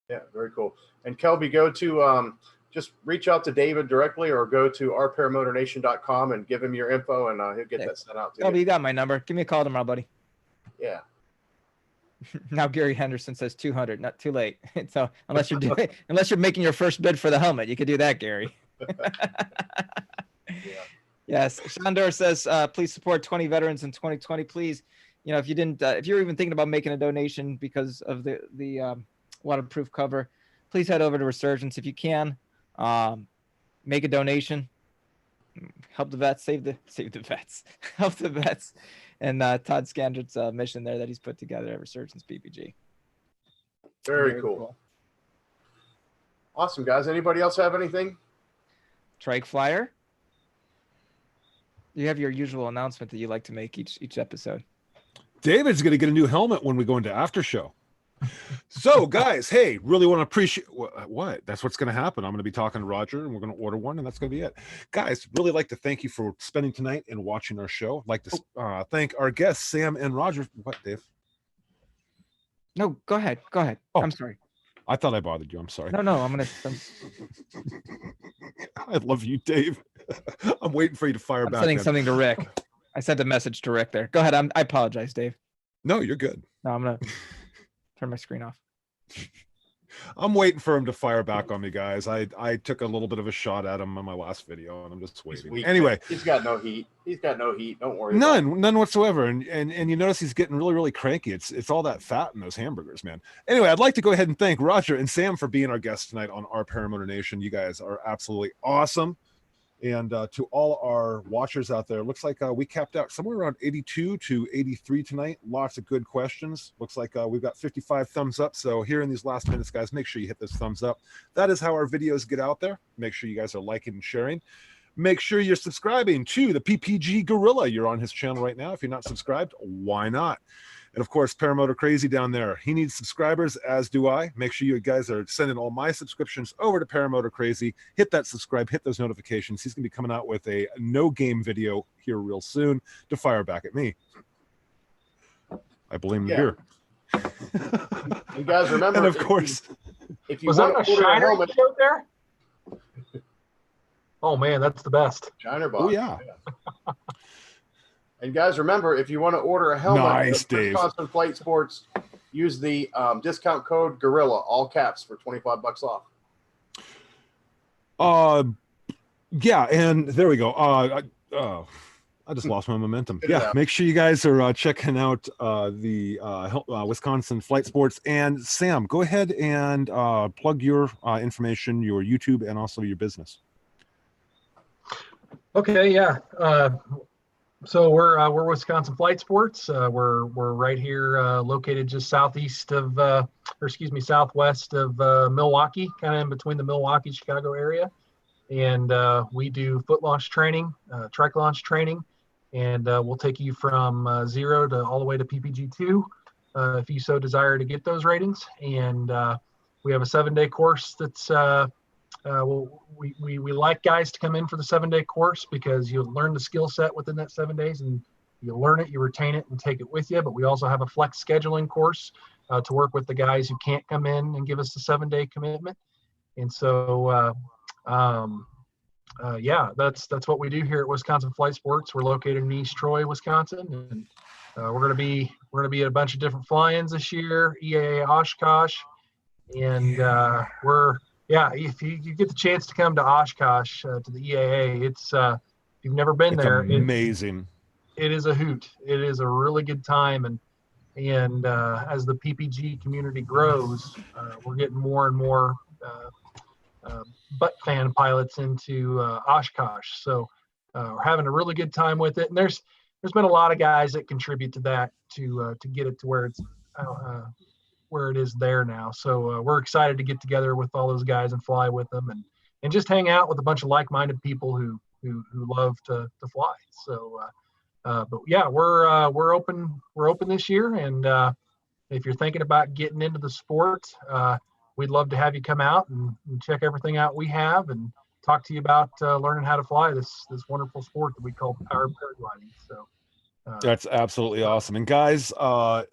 Speaker 1: Yeah, very cool. And Kelby, go to just reach out to David directly or go to ourparamotornation.com and give him your info and he'll get that sent out to
Speaker 2: Kelby,
Speaker 1: you.
Speaker 2: you got my number. Give me a call tomorrow, buddy.
Speaker 1: Yeah.
Speaker 2: Now Gary Henderson says 200. Not too late. So unless you're making your first bid for the helmet, you could do that, Gary.
Speaker 1: Yeah.
Speaker 2: Yes. Shandor says, please support 20 veterans in 2020. Please, if you didn't, if you're even thinking about making a donation because of the waterproof cover, please head over to Resurgence if you can. Make a donation. Help the vets. Save the vets. Help the vets. And Todd Scandrett's mission there that he's put together at Resurgence PPG.
Speaker 1: Very cool. Awesome, guys. Anybody else have anything?
Speaker 2: Trike Flyer. You have your usual announcement that you like to make each episode.
Speaker 3: David's going to get a new helmet when we go into after show. So, guys, hey, really want to appreciate what? That's what's going to happen. I'm going to be talking to Roger, and we're going to order one, and that's going to be it. Guys, really like to thank you for spending tonight and watching our show. I'd like to thank our guests, Sam and Roger. What, Dave?
Speaker 2: No, go ahead. Go ahead.
Speaker 3: Oh.
Speaker 2: I'm sorry.
Speaker 3: I thought I bothered you. I'm sorry.
Speaker 2: No,
Speaker 3: I love you, Dave. I'm waiting for you to fire
Speaker 2: I'm
Speaker 3: back.
Speaker 2: sending
Speaker 3: in.
Speaker 2: something to Rick. I sent a message to Rick there. Go ahead. I apologize, Dave.
Speaker 3: No, you're good.
Speaker 2: No, I'm gonna turn my screen off.
Speaker 3: I'm waiting for him to fire back on me, guys. I took a little bit of a shot at him on my last video, and I'm just
Speaker 1: He's
Speaker 3: waiting.
Speaker 1: weak.
Speaker 3: Anyway,
Speaker 1: He's got no heat. Don't worry. about it.
Speaker 3: none whatsoever. And you notice he's getting really cranky. It's all that fat in those hamburgers, man. Anyway, I'd like to go ahead and thank Roger and Sam for being our guests tonight on our Paramotor Nation. You guys are absolutely awesome. And to all our watchers out there, looks like we capped out somewhere around 82 to 83 tonight. Lots of good questions. Looks like we've got 55 thumbs up. So here in these last minutes, guys, make sure you hit those thumbs up. That is how our videos get out there. Make sure you guys are liking and sharing. Make sure you're subscribing to the PPG Gorilla. You're on his channel right now. If you're not subscribed, why not? And of course, Paramotor Crazy down there. He needs subscribers, as do I. Make sure you guys are sending all my subscriptions over to Paramotor Crazy. Hit that subscribe, hit those notifications. He's going to be coming out with a no game video here real soon to fire back at me. I blame the beer.
Speaker 1: You guys remember,
Speaker 3: and of course,
Speaker 1: if you
Speaker 5: Was
Speaker 1: want
Speaker 5: that a
Speaker 1: to order a
Speaker 5: Shiner
Speaker 1: helmet,
Speaker 5: show there? Oh man, that's the best.
Speaker 1: Shiner box.
Speaker 3: oh yeah.
Speaker 1: And guys, remember, if you want to order a helmet,
Speaker 3: Nice,
Speaker 1: from
Speaker 3: Dave.
Speaker 1: Wisconsin Flight Sports, use the discount code Gorilla, all caps, for $25 off.
Speaker 3: Yeah, and there we go. I just lost my momentum. Yeah, make sure you guys are checking out the Wisconsin Flight Sports. And Sam, go ahead and plug your information, your YouTube, and also your business.
Speaker 5: Okay, yeah. So we're Wisconsin Flight Sports. We're right here, located just southwest of Milwaukee, kind of in between the Milwaukee Chicago area, and we do foot launch training, trike launch training, and we'll take you from 0 to all the way to PPG2 if you so desire to get those ratings. And we have a 7-day course that's we like guys to come in for the 7-day course because you'll learn the skill set within that 7 days, and you learn it, you retain it, and take it with you. But we also have a flex scheduling course to work with the guys who can't come in and give us the 7-day commitment. And so, yeah, that's what we do here at Wisconsin Flight Sports. We're located in East Troy, Wisconsin, and we're gonna be at a bunch of different fly-ins this year, EAA Oshkosh, and if you get the chance to come to Oshkosh to the EAA, it's if you've never been there,
Speaker 3: amazing.
Speaker 5: It is a hoot. It is a really good time, and as the PPG community grows, we're getting more and more butt fan pilots into Oshkosh. So we're having a really good time with it, and there's been a lot of guys that contribute to that to get it to where it's where it is there now. So we're excited to get together with all those guys and fly with them and just hang out with a bunch of like-minded people who love to fly. So, but yeah, we're open this year. And if you're thinking about getting into the sport, we'd love to have you come out and check everything out we have and talk to you about learning how to fly this wonderful sport that we call powered paragliding. So.
Speaker 3: That's absolutely awesome. And guys,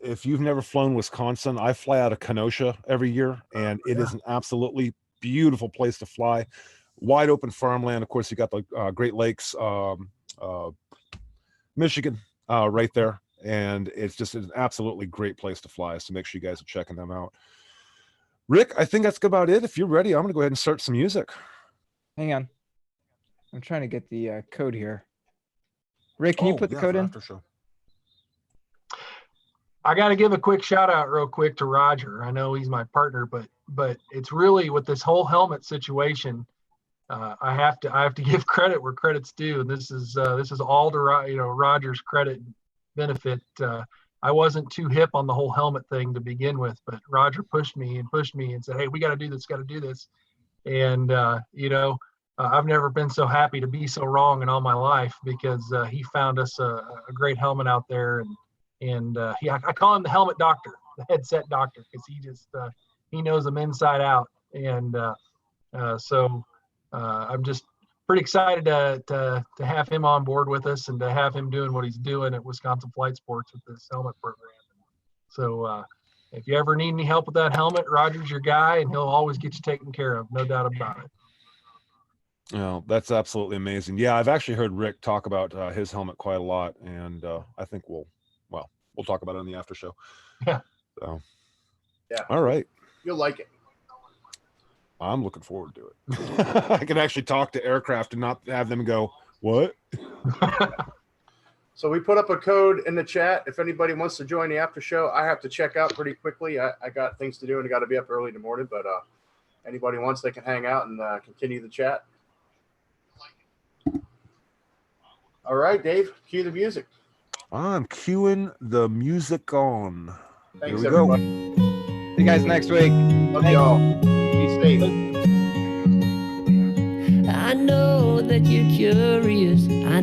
Speaker 3: if you've never flown Wisconsin, I fly out of Kenosha every year, and it is an absolutely beautiful place to fly. Wide open farmland. Of course, you got the Great Lakes, Michigan, right there, and it's just an absolutely great place to fly. So make sure you guys are checking them out. Rick, I think that's about it. If you're ready, I'm going to go ahead and start some music.
Speaker 2: Hang on, I'm trying to get the code here. Rick, can you put the code in?
Speaker 5: I got to give a quick shout out real quick to Roger. I know he's my partner, but it's really with this whole helmet situation. I have to give credit where credit's due. And this is all to Roger's credit benefit. I wasn't too hip on the whole helmet thing to begin with, but Roger pushed me and said, "Hey, we got to do this. And I've never been so happy to be so wrong in all my life because he found us a great helmet out there, and I call him the helmet doctor, the headset doctor, because he knows them inside out, and so I'm just pretty excited to have him on board with us and to have him doing what he's doing at Wisconsin Flight Sports with this helmet program. So if you ever need any help with that helmet, Roger's your guy, and he'll always get you taken care of, no doubt about it.
Speaker 3: Oh, that's absolutely amazing. Yeah, I've actually heard Rick talk about his helmet quite a lot, and I think we'll talk about it on the after show.
Speaker 5: Yeah.
Speaker 3: So,
Speaker 1: yeah.
Speaker 3: All right.
Speaker 1: You'll like it.
Speaker 3: I'm looking forward to it. I can actually talk to aircraft and not have them go, "What?"
Speaker 1: So we put up a code in the chat. If anybody wants to join the after show, I have to check out pretty quickly. I got things to do and I got to be up early in the morning, but anybody wants, they can hang out and continue the chat. All right, Dave, cue the music.
Speaker 3: I'm cueing the music on.
Speaker 1: Thanks,
Speaker 3: Here we go.
Speaker 1: everybody.
Speaker 2: See you guys next week.
Speaker 1: Love y'all. Be safe.
Speaker 6: I know that you're curious. I